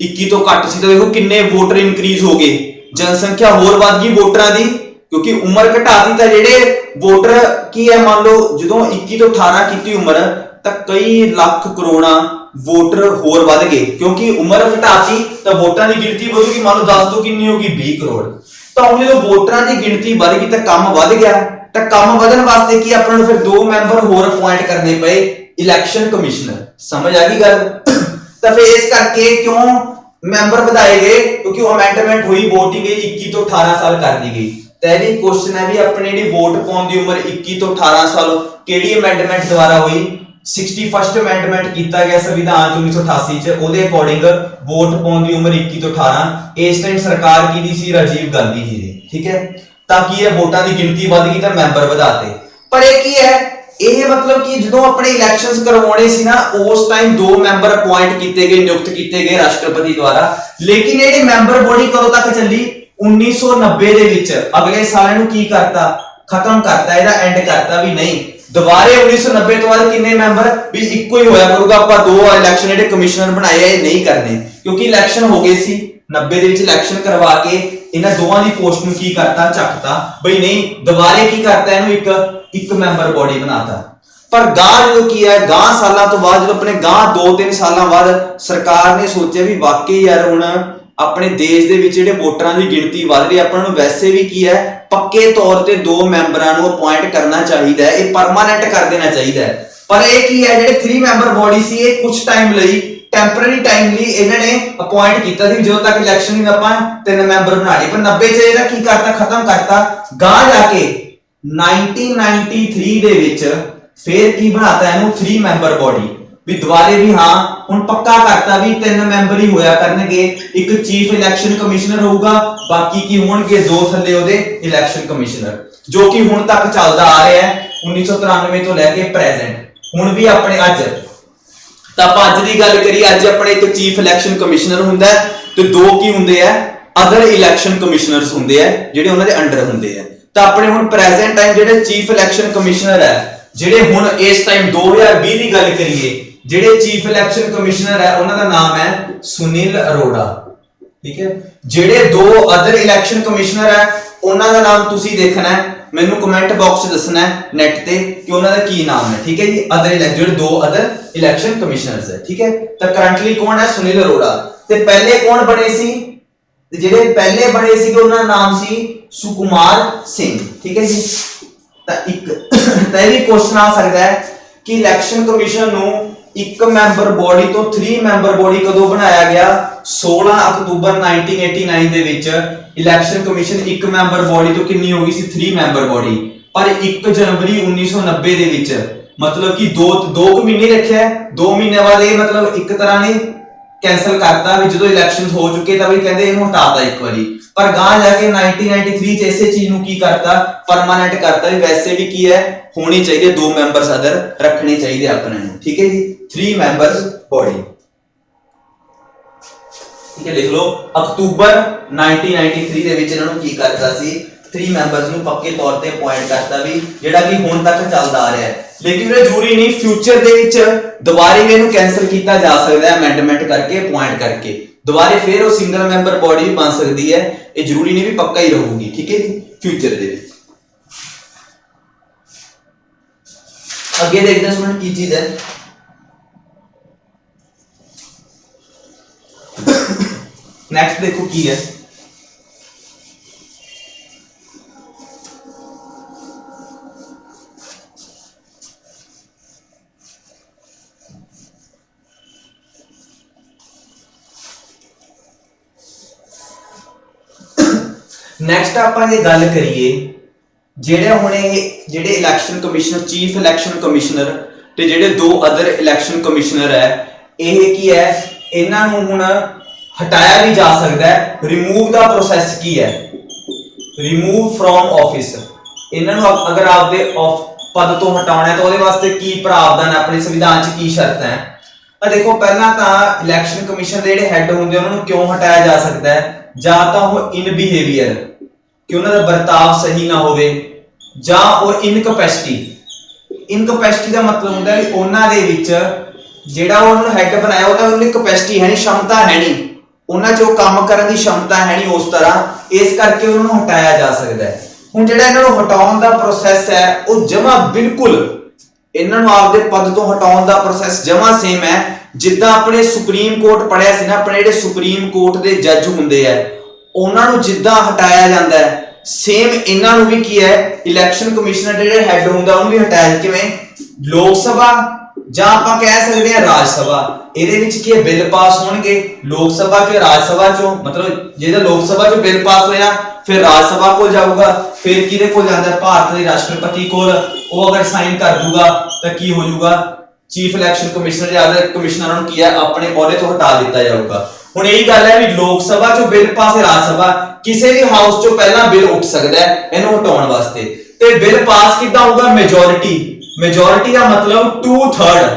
21 ਤੋਂ ਘੱਟ ਸੀ ਤਾਂ ਦੇਖੋ ਕਿੰਨੇ ਵੋਟਰ ਇਨਕਰੀਜ਼ ਹੋ ਗਏ, ਜਨਸੰਖਿਆ ਹੋਰ ਵੱਧ ਗਈ ਵੋਟਰਾਂ ਦੀ, ਕਿਉਂਕਿ ਉਮਰ ਘਟਾਤੀ ਤਾਂ ਜਿਹੜੇ ਵੋਟਰ ਕੀ ਹੈ ਮੰਨ ਲਓ ਜਦੋਂ 21 ਤੋਂ 18 ਕੀਤੀ ਉਮਰ ਤਾਂ ਕਈ ਲੱਖ ਕਰੋੜਾਂ ਵੋਟਰ ਹੋਰ ਵੱਧ ਗਏ, ਕਿਉਂਕਿ ਉਮਰ ਘਟਾਤੀ ਤਾਂ ਵੋਟਾਂ ਦੀ ਗਿਣਤੀ ਵਧੂਗੀ। ਮੰਨ ਲਓ 10 ਤੋਂ ਕਿੰਨੀ ਹੋਗੀ 20 ਕਰੋੜ। ਤਾਂ ਹੁਣ ਜਦੋਂ ਵੋਟਰਾਂ ਦੀ ਗਿਣਤੀ ਵੱਧ ਗਈ ਤਾਂ ਕੰਮ ਵੱਧ ਗਿਆ, ਤਾਂ ਕੰਮ ਵਧਣ ਵਾਸਤੇ ਕੀ ਆਪਾਂ ਨੂੰ ਫਿਰ 2 ਮੈਂਬਰ ਹੋਰ ਅਪਾਇੰਟ ਕਰਨੇ ਪਏ ਇਲੈਕਸ਼ਨ ਕਮਿਸ਼ਨਰ। ਸਮਝ ਆ ਗਈ ਗੱਲ? ਤਾਂ ਫਿਰ ਇਸ ਕਰਕੇ ਕਿਉਂ ਮੈਂਬਰ ਵਧਾਏ ਗਏ, ਕਿਉਂਕਿ ਉਹ ਅਮੈਂਡਮੈਂਟ ਹੋਈ VOTING 21 ਤੋਂ 18 ਸਾਲ ਕਰ ਦੀ ਗਈ। ਤਾਂ ਇਹ ਵੀ ਕੁਐਸਚਨ ਹੈ ਵੀ ਆਪਣੀ ਜਿਹੜੀ ਵੋਟ ਪਾਉਣ ਦੀ ਉਮਰ 21 ਤੋਂ 18 ਸਾਲ ਕਿਹੜੀ ਅਮੈਂਡਮੈਂਟ ਦੁਆਰਾ ਹੋਈ? 61st ਅਮੈਂਡਮੈਂਟ ਕੀਤਾ ਗਿਆ ਸੰਵਿਧਾਨ 1988 ਚ। ਉਹਦੇ ਅਕੋਰਡਿੰਗ ਵੋਟ ਪਾਉਣ ਦੀ ਉਮਰ 21 ਤੋਂ 18। ਇਸ ਟਾਈਮ ਸਰਕਾਰ ਕਿਹਦੀ ਸੀ? ਰਾਜੀਵ ਗਾਂਧੀ ਜੀ ਦੀ। ਠੀਕ ਹੈ, ਤਾਂ ਕੀ ਹੈ ਵੋਟਾਂ ਦੀ ਗਿਣਤੀ ਵੱਧ ਗਈ ਤਾਂ ਮੈਂਬਰ ਵਧਾਤੇ। ਪਰ ਇਹ ਕੀ ਹੈ, ਇਹ ਮਤਲਬ ਕਿ ਜਦੋਂ ਆਪਣੇ ਇਲੈਕਸ਼ਨਸ ਕਰਵਾਉਣੇ ਸੀ ਨਾ ਉਸ ਟਾਈਮ 2 ਮੈਂਬਰ ਅਪਾਇੰਟ ਕੀਤੇ ਗਏ, ਨਿਯੁਕਤ ਕੀਤੇ ਗਏ ਰਾਸ਼ਟਰਪਤੀ ਦੁਆਰਾ। ਲੇਕਿਨ ਇਹ ਮੈਂਬਰ ਬੋਡੀ ਕਦੋਂ ਤੱਕ ਚੱਲੀ? 1990 ਦੇ ਵਿੱਚ। ਅਗਲੇ ਸਾਲ ਇਹਨੂੰ ਕੀ ਕਰਤਾ? ਖਤਮ ਕਰਤਾ, ਇਹਦਾ ਐਂਡ ਕਰਤਾ ਵੀ ਨਹੀਂ ਦੁਬਾਰੇ 1990 ਤੋਂ ਬਾਅਦ ਕਿੰਨੇ ਮੈਂਬਰ ਵੀ ਇੱਕੋ ਹੀ ਹੋਇਆ ਕਰੂਗਾ। ਆਪਾਂ 2 ਇਲੈਕਸ਼ਨ ਜਿਹੜੇ ਕਮਿਸ਼ਨਰ ਬਣਾਏ ਆ ਇਹ ਨਹੀਂ ਕਰਨੇ, ਕਿਉਂਕਿ ਇਲੈਕਸ਼ਨ ਹੋ ਗਏ ਸੀ 90 ਦੇ ਵਿੱਚ। ਇਲੈਕਸ਼ਨ ਕਰਵਾ ਕੇ ਇਹਨਾਂ ਦੋਵਾਂ ਦੀ ਪੋਸਟ ਨੂੰ ਕੀ ਕਰਤਾ? ਚੱਕਤਾ ਬਈ ਨਹੀਂ, ਦੁਬਾਰੇ ਕੀ ਕਰਤਾ ਇਹਨੂੰ ਇੱਕ ਮੈਂਬਰ ਬੋਡੀ ਬਣਾਤਾ। ਪਰ ਗਾਂ ਜਦੋਂ ਕੀ ਹੈ, ਗਾਂ ਸਾਲਾਂ ਤੋਂ ਬਾਅਦ ਜਦੋਂ ਆਪਣੇ ਗਾਂ 2-3 ਸਾਲਾਂ ਬਾਅਦ ਸਰਕਾਰ ਨੇ ਸੋਚਿਆ ਵੀ ਵਾਕਈ ਯਾਰ ਹੁਣ ਆਪਣੇ ਦੇਸ਼ ਦੇ ਵਿੱਚ ਜਿਹੜੇ ਵੋਟਰਾਂ ਦੀ ਗਿਣਤੀ ਵੱਧ ਰਹੀ ਹੈ, ਆਪਾਂ ਨੂੰ ਵੈਸੇ ਵੀ ਕੀ ਹੈ ਪੱਕੇ ਤੌਰ ਤੇ 2 ਮੈਂਬਰਾਂ ਨੂੰ ਅਪਾਇੰਟ ਕਰਨਾ ਚਾਹੀਦਾ ਹੈ, ਇਹ ਪਰਮਾਨੈਂਟ ਕਰ ਦੇਣਾ ਚਾਹੀਦਾ ਹੈ। ਪਰ ਇਹ ਕੀ ਹੈ, ਜਿਹੜੇ 3 ਮੈਂਬਰ ਬੋਡੀ ਸੀ ਇਹ ਕੁਝ ਟਾਈਮ ਲਈ ਟੈਂਪਰੇਰੀ ਟਾਈਮ ਲਈ ਇਹਨਾਂ ਨੇ ਅਪਾਇੰਟ ਕੀਤਾ ਸੀ, ਜਦੋਂ ਤੱਕ ਇਲੈਕਸ਼ਨ ਨਹੀਂ ਆਪਾਂ 3 ਮੈਂਬਰ ਬਣਾ ਲਏ। ਪਰ 90 ਚ ਇਹਦਾ ਕੀ ਕਰਤਾ? ਖਤਮ ਕਰਤਾ। ਗਾਂ ਜਾ ਕੇ 1993 ਦੇ ਵਿੱਚ ਫੇਰ ਕੀ ਬਣਾਤਾ ਇਹਨੂੰ 3 ਮੈਂਬਰ ਬੋਡੀ ਵੀ ਦੁਬਾਰੇ ਵੀ ਹਾਂ ਹੁਣ ਪੱਕਾ ਕਰਤਾ ਵੀ 3 ਮੈਂਬਰ ਹੀ ਹੋਇਆ ਕਰਨਗੇ। ਇੱਕ ਚੀਫ ਇਲੈਕਸ਼ਨ ਕਮਿਸ਼ਨਰ ਹੋਊਗਾ, ਬਾਕੀ ਕੀ ਹੋਣਗੇ 2 ਥੱਲੇ ਉਹਦੇ ਇਲੈਕਸ਼ਨ ਕਮਿਸ਼ਨਰ, ਜੋ ਕਿ ਹੁਣ ਤੱਕ ਚੱਲਦਾ ਆ ਰਿਹਾ ਹੈ 1993 ਤੋਂ ਲੈ ਕੇ ਪ੍ਰੈਜ਼ੈਂਟ। ਹੁਣ ਵੀ ਆਪਣੇ ਅੱਜ ਤਾਂ ਆਪਾਂ ਅੱਜ ਦੀ ਗੱਲ ਕਰੀਏ, ਅੱਜ ਆਪਣੇ ਇੱਕ ਚੀਫ ਇਲੈਕਸ਼ਨ ਕਮਿਸ਼ਨਰ ਹੁੰਦਾ ਤੇ 2 ਕੀ ਹੁੰਦੇ ਆ? ਅਦਰ ਇਲੈਕਸ਼ਨ ਕਮਿਸ਼ਨਰਸ ਹੁੰਦੇ ਆ ਜਿਹੜੇ ਉਹਨਾਂ ਦੇ ਅੰਡਰ ਹੁੰਦੇ ਆ। ਤਾਂ ਆਪਣੇ ਹੁਣ ਪ੍ਰੈਜ਼ੈਂਟ ਟਾਈਮ ਜਿਹੜੇ ਚੀਫ ਇਲੈਕਸ਼ਨ ਕਮਿਸ਼ਨਰ ਹੈ, ਜਿਹੜੇ ਹੁਣ ਇਸ ਟਾਈਮ 2020 ਦੀ ਗੱਲ ਕਰੀਏ, ਜਿਹੜੇ ਚੀਫ ਇਲੈਕਸ਼ਨ ਕਮਿਸ਼ਨਰ ਹੈ ਉਹਨਾਂ ਦਾ ਨਾਮ ਹੈ ਸੁਨੀਲ ਅਰੋੜਾ। ਠੀਕ ਹੈ, ਜਿਹੜੇ 2 ਅਦਰ ਇਲੈਕਸ਼ਨ ਕਮਿਸ਼ਨਰ ਹੈ ਉਹਨਾਂ ਦਾ ਨਾਮ ਤੁਸੀਂ ਦੇਖਣਾ ਹੈ, ਮੈਨੂੰ ਕਮੈਂਟ ਬਾਕਸ 'ਚ ਦੱਸਣਾ ਹੈ ਨੈਟ ਤੇ ਕਿ ਉਹਨਾਂ ਦਾ ਕੀ ਨਾਮ ਹੈ। ਠੀਕ ਹੈ ਜੀ, ਅਦਰ ਜਿਹੜੇ 2 ਅਦਰ ਇਲੈਕਸ਼ਨ ਕਮਿਸ਼ਨਰਸ ਹੈ। ਠੀਕ ਹੈ, ਤਾਂ ਕਰੰਟਲੀ ਕੌਣ ਹੈ? ਸੁਨੀਲ ਅਰੋੜਾ। ਤੇ ਪਹਿਲੇ ਕੌਣ ਬਣੇ ਸੀ? ਤੇ ਜਿਹੜੇ ਪਹਿਲੇ ਬਣੇ ਸੀਗੇ ਉਹਨਾਂ ਦਾ ਨਾਮ ਸੀ ਸੁਕੁਮਾਰ ਸਿੰਘ। ਠੀਕ ਹੈ ਜੀ, ਤਾਂ ਇਹ ਵੀ ਕੁਐਸਚਨ ਆ ਸਕਦਾ ਹੈ ਕਿ ਇਲੈਕਸ਼ਨ ਕਮਿਸ਼ਨ ਨੂੰ 1 ਮੈਂਬਰ ਬੋਡੀ ਤੋਂ 3 ਮੈਂਬਰ ਬੋਡੀ ਕਦੋਂ ਬਣਾਇਆ ਗਿਆ? 16 ਅਕਤੂਬਰ 1989 ਦੇ ਵਿੱਚ ਇਲੈਕਸ਼ਨ ਕਮਿਸ਼ਨ 1 ਮੈਂਬਰ ਬੋਡੀ ਤੋਂ ਕਿੰਨੀ ਹੋ ਗਈ ਸੀ? 3 ਮੈਂਬਰ ਬੋਡੀ। ਪਰ 1 ਜਨਵਰੀ 1990 ਦੇ ਵਿੱਚ ਮਤਲਬ ਕਿ 2 ਮਹੀਨੇ ਰੱਖਿਆ, 2 ਮਹੀਨੇ ਬਾਅਦ ਇਹ ਮਤਲਬ ਇੱਕ ਤਰ੍ਹਾਂ ਨੇ ਕੈਨਸਲ ਕਰਤਾ ਵੀ ਜਦੋਂ ਇਲੈਕਸ਼ਨ ਹੋ ਚੁੱਕੇ ਤਾਂ ਵੀ ਕਹਿੰਦੇ ਇਹਨੂੰ ਹਟਾਤਾ ਇੱਕ ਵਾਰੀ। पर गां जाके 1993 च इसे चीज ਨੂੰ ਕੀ ਕਰਤਾ परमानेंट करता भी वैसे भी की है होनी चाहिए 2 मेंबर्स अदर रखने चाहिए अपने ਨੂੰ ठीक है जी 3 मेंबर्स बॉडी ठीक है लिख लो अक्टूबर 1993 ਦੇ ਵਿੱਚ ਇਹਨਾਂ ਨੂੰ ਕੀ ਕਰਤਾ ਸੀ 3 मेंबर्स ਨੂੰ ਪੱਕੇ ਤੌਰ ਤੇ ਅਪਾਇੰਟ ਕਰਤਾ ਵੀ ਜਿਹੜਾ ਕਿ ਹੁਣ ਤੱਕ ਚੱਲਦਾ ਆ ਰਿਹਾ ਹੈ लेकिन ये जरूरी नहीं फ्यूचर ਦੇ ਵਿੱਚ ਦੁਬਾਰੇ ਵੀ ਇਹਨੂੰ ਕੈਨਸਲ ਕੀਤਾ ਜਾ ਸਕਦਾ ਹੈ ਅਮੈਂਡਮੈਂਟ ਕਰਕੇ ਅਪਾਇੰਟ ਕਰਕੇ ਦੁਬਾਰੇ ਫਿਰ ਉਹ ਸਿੰਗਲ ਮੈਂਬਰ ਬॉडी ਵੀ ਬਣ ਸਕਦੀ ਹੈ ਇਹ ਜ਼ਰੂਰੀ ਨਹੀਂ ਵੀ ਪੱਕਾ ਹੀ ਰਹੂਗੀ ਠੀਕ ਹੈ ਜੀ फ्यूचर ਦੇ ਵਿੱਚ ਅੱਗੇ ਦੇਖਦੇ ਹਾਂ स्टूडेंट ਕੀ ਚੀਜ਼ ਹੈ नेक्स्ट देखो की है नैक्सट ਆਪਾਂ ये गल करिए ਜਿਹੜੇ ਹੁਣ ਇਹ ਜਿਹੜੇ election commissioner chief election commissioner ਤੇ ਜਿਹੜੇ ਦੋ ਅਦਰ ਇਲੈਕਸ਼ਨ ਕਮਿਸ਼ਨਰ ਹੈ ਇਹ ਕੀ ਹੈ ਇਹਨਾਂ ਨੂੰ ਹੁਣ ਹਟਾਇਆ ਵੀ ਜਾ ਸਕਦਾ ਹੈ ਰਿਮੂਵ ਦਾ ਪ੍ਰੋਸੈਸ ਕੀ ਹੈ ਰਿਮੂਵ ਫਰੋਮ ਆਫਿਸ ਇਹਨਾਂ ਨੂੰ ਅਗਰ ਆਪਦੇ ਪਦ ਤੋਂ ਹਟਾਉਣਾ ਹੈ ਤਾਂ ਉਹਦੇ ਵਾਸਤੇ ਕੀ ਪ੍ਰਾਵਧਾਨ ਆਪਣੇ ਸੰਵਿਧਾਨ 'ਚ ਕੀ ਸ਼ਰਤਾਂ ਹੈ ਆ ਦੇਖੋ ਪਹਿਲਾਂ ਤਾਂ ਇਲੈਕਸ਼ਨ ਕਮਿਸ਼ਨ ਦੇ ਜਿਹੜੇ ਹੈੱਡ ਹੁੰਦੇ ਉਹਨਾਂ ਨੂੰ ਕਿਉਂ ਹਟਾਇਆ ਜਾ ਸਕਦਾ ਹੈ ਜਾਂ ਤਾਂ ਉਹ ਇਨ ਬਿਹੇਵੀਅਰ ਕਿ ਉਹਨਾਂ ਦਾ ਵਰਤਾਵ ਸਹੀ ਨਾ ਹੋਵੇ ਜਾਂ ਉਹ ਇਨਕੈਪੈਸਿਟੀ ਦਾ ਮਤਲਬ ਹੁੰਦਾ ਵੀ ਉਹਨਾਂ ਦੇ ਵਿੱਚ ਜਿਹੜਾ ਉਹਨਾਂ ਨੂੰ ਹੈੱਡ ਬਣਾਇਆ ਉਹਦਾ ਉਹਨਾਂ ਦੀ ਕੈਪੈਸਿਟੀ ਹੈ ਨਹੀਂ क्षमता ਹੈ ਨਹੀਂ ਉਹਨਾਂ 'ਚ ਉਹ ਕੰਮ ਕਰਨ ਦੀ क्षमता ਹੈ ਨਹੀਂ ਉਸ ਤਰ੍ਹਾਂ ਇਸ ਕਰਕੇ ਉਹਨਾਂ ਨੂੰ ਹਟਾਇਆ ਜਾ ਸਕਦਾ ਹੈ ਹੁਣ ਜਿਹੜਾ ਇਹਨਾਂ ਨੂੰ ਹਟਾਉਣ ਦਾ ਪ੍ਰੋਸੈਸ ਹੈ ਉਹ ਜਮਾ ਬਿਲਕੁਲ ਇਹਨਾਂ ਨੂੰ ਆਪਦੇ ਪਦ ਤੋਂ ਹਟਾਉਣ ਦਾ ਪ੍ਰੋਸੈਸ ਜਮਾ ਸੇਮ ਹੈ ਜਿੱਦਾਂ ਆਪਣੇ ਸੁਪਰੀਮ ਕੋਰਟ ਪੜਿਆ ਸੀ ਨਾ ਆਪਣੇ ਜਿਹੜੇ ਸੁਪਰੀਮ ਕੋਰਟ ਦੇ ਜੱਜ ਹੁੰਦੇ ਆ ਉਹਨਾਂ ਨੂੰ ਜਿੱਦਾਂ ਹਟਾਇਆ ਜਾਂਦਾ ਹੈ ਸੇਮ ਇਹਨਾਂ ਨੂੰ ਵੀ ਕੀ ਹੈ ਇਲੈਕਸ਼ਨ ਕਮਿਸ਼ਨਰ ਦੇ ਜਿਹੜੇ ਹੈੱਡ ਹੁੰਦਾ ਉਹਨੂੰ ਵੀ ਹਟਾਇਆ ਕਿਵੇਂ ਲੋਕ ਸਭਾ ਜਾਂ ਆਪਾਂ ਕਹਿ ਸਕਦੇ ਹਾਂ ਰਾਜ ਸਭਾ ਇਹਦੇ ਵਿੱਚ ਕੀ ਹੈ ਬਿੱਲ ਪਾਸ ਹੋਣਗੇ ਲੋਕ ਸਭਾ ਤੇ ਰਾਜ ਸਭਾ ਚੋਂ ਮਤਲਬ ਜਿਹਦਾ ਲੋਕ ਸਭਾ ਚੋਂ ਬਿੱਲ ਪਾਸ ਹੋਇਆ ਫਿਰ ਰਾਜ ਸਭਾ ਕੋਲ ਜਾਊਗਾ ਫਿਰ ਕਿਹਦੇ ਕੋਲ ਜਾਂਦਾ ਭਾਰਤ ਦੇ ਰਾਸ਼ਟਰਪਤੀ ਕੋਲ ਉਹ ਅਗਰ ਸਾਈਨ ਕਰ ਦੂਗਾ ਤਾਂ ਕੀ ਹੋ ਜਾਊਗਾ ਚੀਫ ਇਲੈਕਸ਼ਨ ਕਮਿਸ਼ਨਰ ਜਾਂ ਅਦਰ ਕਮਿਸ਼ਨਰਾਂ ਨੂੰ ਕੀ ਹੈ ਆਪਣੇ ਅਹੁਦੇ ਤੋਂ ਹਟਾ ਦਿੱਤਾ ਜਾਊਗਾ ਹੁਣ ਇਹੀ ਗੱਲ ਹੈ ਵੀ ਲੋਕ ਸਭਾ ਚੋਂ ਬਿੱਲ ਪਾਸ ਹੈ ਰਾਜ ਸਭਾ ਕਿਸੇ ਵੀ ਹਾਊਸ ਚੋਂ ਪਹਿਲਾਂ ਬਿੱਲ ਉੱਠ ਸਕਦਾ ਹੈ ਇਹਨੂੰ ਹਟਾਉਣ ਵਾਸਤੇ ਤੇ ਬਿੱਲ ਪਾਸ ਕਿੱਦਾਂ ਹੋਊਗਾ ਮੈਜੋਰਿਟੀ ਦਾ ਮਤਲਬ 2/3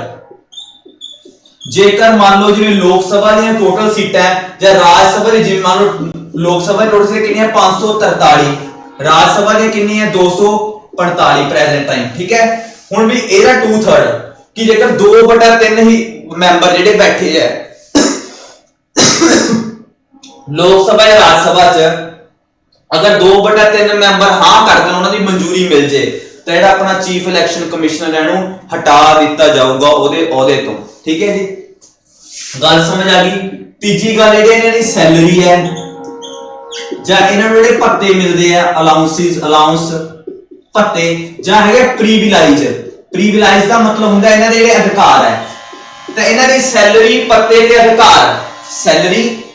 ਜੇਕਰ ਮੰਨ ਲਓ ਜਿਵੇਂ ਲੋਕ ਸਭਾ ਦੀਆਂ ਟੋਟਲ ਸੀਟਾਂ ਜਾਂ ਰਾਜ ਸਭਾ ਦੀ ਜਿਵੇਂ ਮੰਨ ਲਓ ਲੋਕ ਸਭਾ ਦੀ ਟੋਟਲ ਸੀਟਾਂ ਕਿੰਨੀਆਂ 543 ਰਾਜ ਸਭਾ ਦੀਆਂ ਕਿੰਨੀਆਂ 245 ਪ੍ਰੈਜ਼ੈਂਟ ਟਾਈਮ ਠੀਕ ਹੈ ਹੁਣ ਵੀ ਇਹਦਾ 2/3 ਕਿ ਜੇਕਰ 2/3 ਹੀ ਮੈਂਬਰ ਜਿਹੜੇ ਬੈਠੇ ਆ ਲੋਕ ਸਭਾ ਜਾਂ ਰਾਜ ਸਭਾ 'ਚ ਅਗਰ 2/3 ਮੈਂਬਰ ਹਾਂ ਕਰ ਦੇਣ ਉਹਨਾਂ ਦੀ ਮਨਜ਼ੂਰੀ ਮਿਲ ਜੇ ਤਾਂ ਜਿਹੜਾ ਆਪਣਾ ਚੀਫ ਇਲੈਕਸ਼ਨ ਕਮਿਸ਼ਨਰ ਇਹਨੂੰ ਹਟਾ ਦਿੱਤਾ ਜਾਊਗਾ ਉਹਦੇ ਅਹੁਦੇ ਤੋਂ ਠੀਕ ਹੈ ਜੀ ਗੱਲ ਸਮਝ ਆ ਗਈ ਤੀਜੀ ਗੱਲ ਜਿਹੜੀ ਇਹਨਾਂ ਦੀ ਸੈਲਰੀ ਹੈ ਜਾਂ ਇਹਨਾਂ ਨੂੰ ਜਿਹੜੇ ਭੱਤੇ ਮਿਲਦੇ ਆ ਅਲਾਉਂਸ ਭੱਤੇ ਜਾਂ ਹੈਗੇ ਪ੍ਰੀਵਿਲਾਈਜ ਦਾ ਮਤਲਬ ਹੁੰਦਾ ਇਹਨਾਂ ਦੇ ਜਿਹੜੇ ਅਧਿਕਾਰ ਹੈ ਤਾਂ ਇਹਨਾਂ ਦੀ ਸੈਲਰੀ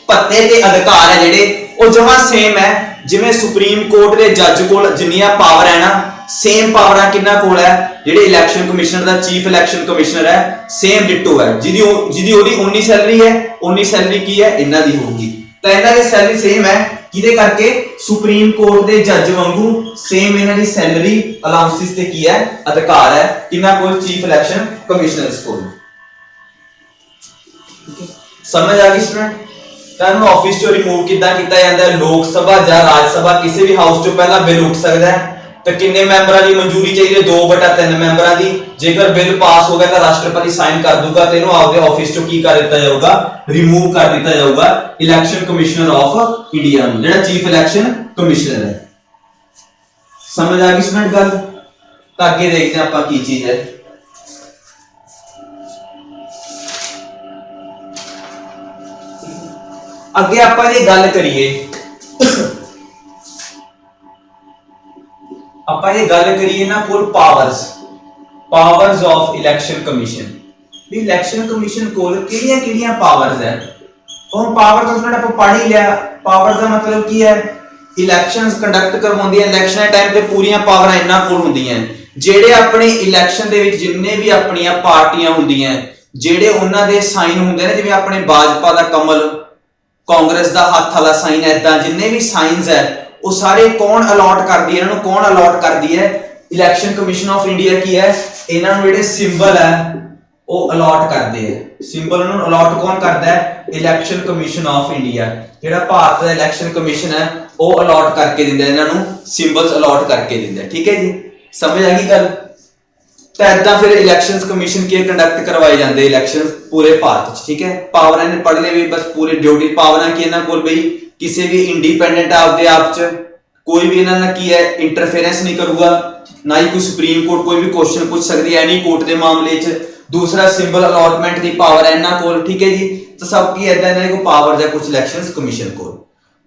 ਭੱਤੇ ਤੇ ਅਧਿਕਾਰ ਹੈ ਜਿਹੜੇ ਉਹ ਜਮਾ ਸੇਮ ਹੈ ਜਿਵੇਂ ਸੁਪਰੀਮ ਕੋਰਟ ਦੇ ਜੱਜ ਕੋਲ ਜਿੰਨੀਆਂ ਪਾਵਰ ਹੈ ਨਾ ਸੇਮ ਪਾਵਰਾਂ ਕਿੰਨਾ ਕੋਲ ਹੈ ਜਿਹੜੇ ਇਲੈਕਸ਼ਨ ਕਮਿਸ਼ਨਰ ਦਾ ਚੀਫ ਇਲੈਕਸ਼ਨ ਕਮਿਸ਼ਨਰ ਹੈ ਸੇਮ ਡਿਟੋ ਹੈ ਜਿਹਦੀ ਉਹਦੀ ਉਨੀ ਸੈਲਰੀ ਹੈ ਉਨੀ ਸੈਲਰੀ ਕੀ ਹੈ ਇਹਨਾਂ ਦੀ ਹੋਊਗੀ ਤਾਂ ਇਹਨਾਂ ਦੀ ਸੈਲਰੀ ਸੇਮ ਹੈ ਕਿਹਦੇ ਕਰਕੇ ਸੁਪਰੀਮ ਕੋਰਟ ਦੇ ਜੱਜ ਵਾਂਗੂ ਸੇਮ ਇਹਨਾਂ ਦੀ ਸੈਲਰੀ ਅਲਾਉਂਸਿਸ ਤੇ ਕੀ ਹੈ ਅਧਿਕਾਰ ਹੈ ਕਿੰਨਾ ਕੋਲ ਚੀਫ ਇਲੈਕਸ਼ਨ ਕਮਿਸ਼ਨਰਸ ਕੋਲ ਸਮਝ ਆ ਗਈ ਸਟੂਡੈਂਟ ਤਾਂ ਨੂੰ ਆਫਿਸ ਚੋਂ ਰਿਮੂਵ ਕਿੱਦਾਂ ਕੀਤਾ ਜਾਂਦਾ ਹੈ ਲੋਕ ਸਭਾ ਜਾਂ ਰਾਜ ਸਭਾ ਕਿਸੇ ਵੀ ਹਾਊਸ ਚੋਂ ਪਹਿਲਾਂ ਬਿੱਲ ਉੱਠ ਸਕਦਾ ਹੈ ਤਾਂ ਕਿੰਨੇ ਮੈਂਬਰਾਂ ਦੀ ਮਨਜ਼ੂਰੀ ਚਾਹੀਦੀ ਹੈ 2/3 ਮੈਂਬਰਾਂ ਦੀ ਜੇਕਰ ਬਿੱਲ ਪਾਸ ਹੋ ਗਿਆ ਤਾਂ ਰਾਸ਼ਟਰਪਤੀ ਸਾਈਨ ਕਰ ਦੂਗਾ ਤੇ ਇਹਨੂੰ ਆਪਦੇ ਆਫਿਸ ਚੋਂ ਕੀ ਕਰ ਦਿੱਤਾ ਜਾਊਗਾ ਰਿਮੂਵ ਕਰ ਦਿੱਤਾ ਜਾਊਗਾ ਇਲੈਕਸ਼ਨ ਕਮਿਸ਼ਨਰ ਆਫ ਇੰਡੀਆ ਨੂੰ ਜਿਹੜਾ ਚੀਫ ਇਲੈਕਸ਼ਨ ਕਮਿਸ਼ਨਰ ਹੈ ਸਮਝ ਆ ਗਈ ਸਟੂਡੈਂਟ ਗੱਲ ਤਾਂ ਅੱਗੇ ਦੇਖਦੇ ਹਾਂ ਆਪਾਂ ਕੀ ਚੀਜ਼ ਹੈ ਅੱਗੇ ਆਪਾਂ ਇਹ ਗੱਲ ਕਰੀਏ ਨਾ ਕੋਲ ਪਾਵਰਸ ਆਫ ਇਲੈਕਸ਼ਨ ਕਮਿਸ਼ਨ ਵੀ ਇਲੈਕਸ਼ਨ ਕਮਿਸ਼ਨ ਕੋਲ ਕਿਹੜੀਆਂ ਪਾਵਰਸ ਹੈ ਉਹ ਪਾਵਰ ਤਾਂ ਸੁਣਨਾ ਆਪਾਂ ਪੜ੍ਹ ਹੀ ਲਿਆ ਪਾਵਰ ਦਾ ਮਤਲਬ ਕੀ ਹੈ ਇਲੈਕਸ਼ਨਸ ਕੰਡਕਟ ਕਰਵਾਉਂਦੀਆਂ ਇਲੈਕਸ਼ਨ ਦੇ ਟਾਈਮ ਤੇ ਪੂਰੀਆਂ ਪਾਵਰਾਂ ਇਹਨਾਂ ਕੋਲ ਹੁੰਦੀਆਂ ਜਿਹੜੇ ਆਪਣੇ ਇਲੈਕਸ਼ਨ ਦੇ ਵਿੱਚ ਜਿੰਨੇ ਵੀ ਆਪਣੀਆਂ ਪਾਰਟੀਆਂ ਹੁੰਦੀਆਂ ਜਿਹੜੇ ਉਹਨਾਂ ਦੇ ਸਾਈਨ ਹੁੰਦੇ ਨੇ ਜਿਵੇਂ ਆਪਣੇ ਭਾਜਪਾ ਦਾ ਕਮਲ ਕਾਂਗਰਸ ਦਾ ਹੱਥ ਵਾਲਾ ਸਾਈਨ ਐਦਾਂ ਜਿੰਨੇ ਵੀ ਸਾਈਨਸ ਹੈ ਉਹ ਸਾਰੇ ਕੌਣ ਅਲਾਟ ਕਰਦੀ ਹੈ, ਇਹਨਾਂ ਨੂੰ ਕੌਣ ਅਲਾਟ ਕਰਦੀ ਹੈ? ਇਲੈਕਸ਼ਨ ਕਮਿਸ਼ਨ ਆਫ ਇੰਡੀਆ ਕੀ ਹੈ? ਇਹਨਾਂ ਨੂੰ ਜਿਹੜੇ ਸਿੰਬਲ ਹੈ ਉਹ ਅਲਾਟ ਕਰਦੇ ਹੈ। ਸਿੰਬਲ ਨੂੰ ਅਲਾਟ ਕੌਣ ਕਰਦਾ ਹੈ? Election commission of India. ਜਿਹੜਾ ਭਾਰਤ ਦਾ ਇਲੈਕਸ਼ਨ ਕਮਿਸ਼ਨ ਹੈ ਉਹ ਅਲਾਟ ਕਰਕੇ ਦਿੰਦਾ ਇਹਨਾਂ ਨੂੰ, ਸਿੰਬਲਸ ਅਲਾਟ ਕਰਕੇ ਦਿੰਦਾ। ਠੀਕ ਹੈ ਜੀ, ਸਮਝ ਆ ਗਈ ਗੱਲ? ਤਾਂ ਇਦਾਂ ਫਿਰ ਇਲੈਕਸ਼ਨਸ ਕਮਿਸ਼ਨ ਕੀ ਕੰਡਕਟ ਕਰਵਾਏ ਜਾਂਦੇ ਇਲੈਕਸ਼ਨਸ ਪੂਰੇ ਭਾਰਤ 'ਚ। ਠੀਕ ਹੈ, ਪਾਵਰਾਂ ਨੇ ਪੜ੍ਹ ਲਏ ਵੀ ਬਸ ਪੂਰੇ ਡਿਊਟੀ ਪਾਵਰਾਂ ਕੀ ਇਹਨਾਂ ਕੋਲ ਬਈ ਕਿਸੇ ਵੀ ਇੰਡੀਪੈਂਡੈਂਟ ਆਪਦੇ ਆਪ 'ਚ ਕੋਈ ਵੀ ਇਹਨਾਂ ਨਾਲ ਕੀ ਹੈ ਇੰਟਰਫੇਰੈਂਸ ਨਹੀਂ ਕਰੂਗਾ, ਨਾ ਹੀ ਕੋਈ ਸੁਪਰੀਮ ਕੋਰਟ ਕੋਈ ਵੀ ਕੁਐਸਚਨ ਪੁੱਛ ਸਕਦੀ ਹੈ ਐਨੀ ਕੋਰਟ ਦੇ ਮਾਮਲੇ 'ਚ। दूसरा सिंबल अलॉटमेंट की पावर है इन्हां कोल। ठीक है जी, तो सब की इदां इन्हां कोल पावर है कुछ इलैक्शंस कमीशन कोल।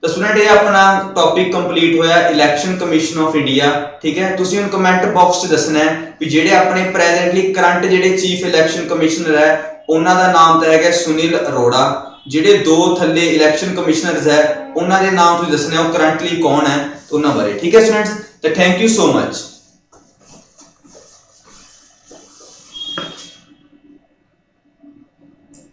तो स्टूडेंट ये अपना टॉपिक कंप्लीट होया इलैक्शन कमीशन ऑफ इंडिया। ठीक है, तुसीं हुण कमेंट बॉक्स च दसना है भी जेडे अपने प्रेजेंटली करंट जेडे चीफ इलैक्शन कमिश्नर है उन्हां दा नाम तो है सुनील अरोड़ा, जेडे दो थल्ले इलैक्शन कमिश्नर्स है उन्हां दे नाम तुसीं दसने हो करंटली कौन है उन्हां बारे। ठीक है स्टूडेंट्स, तो थैंक यू सो मच।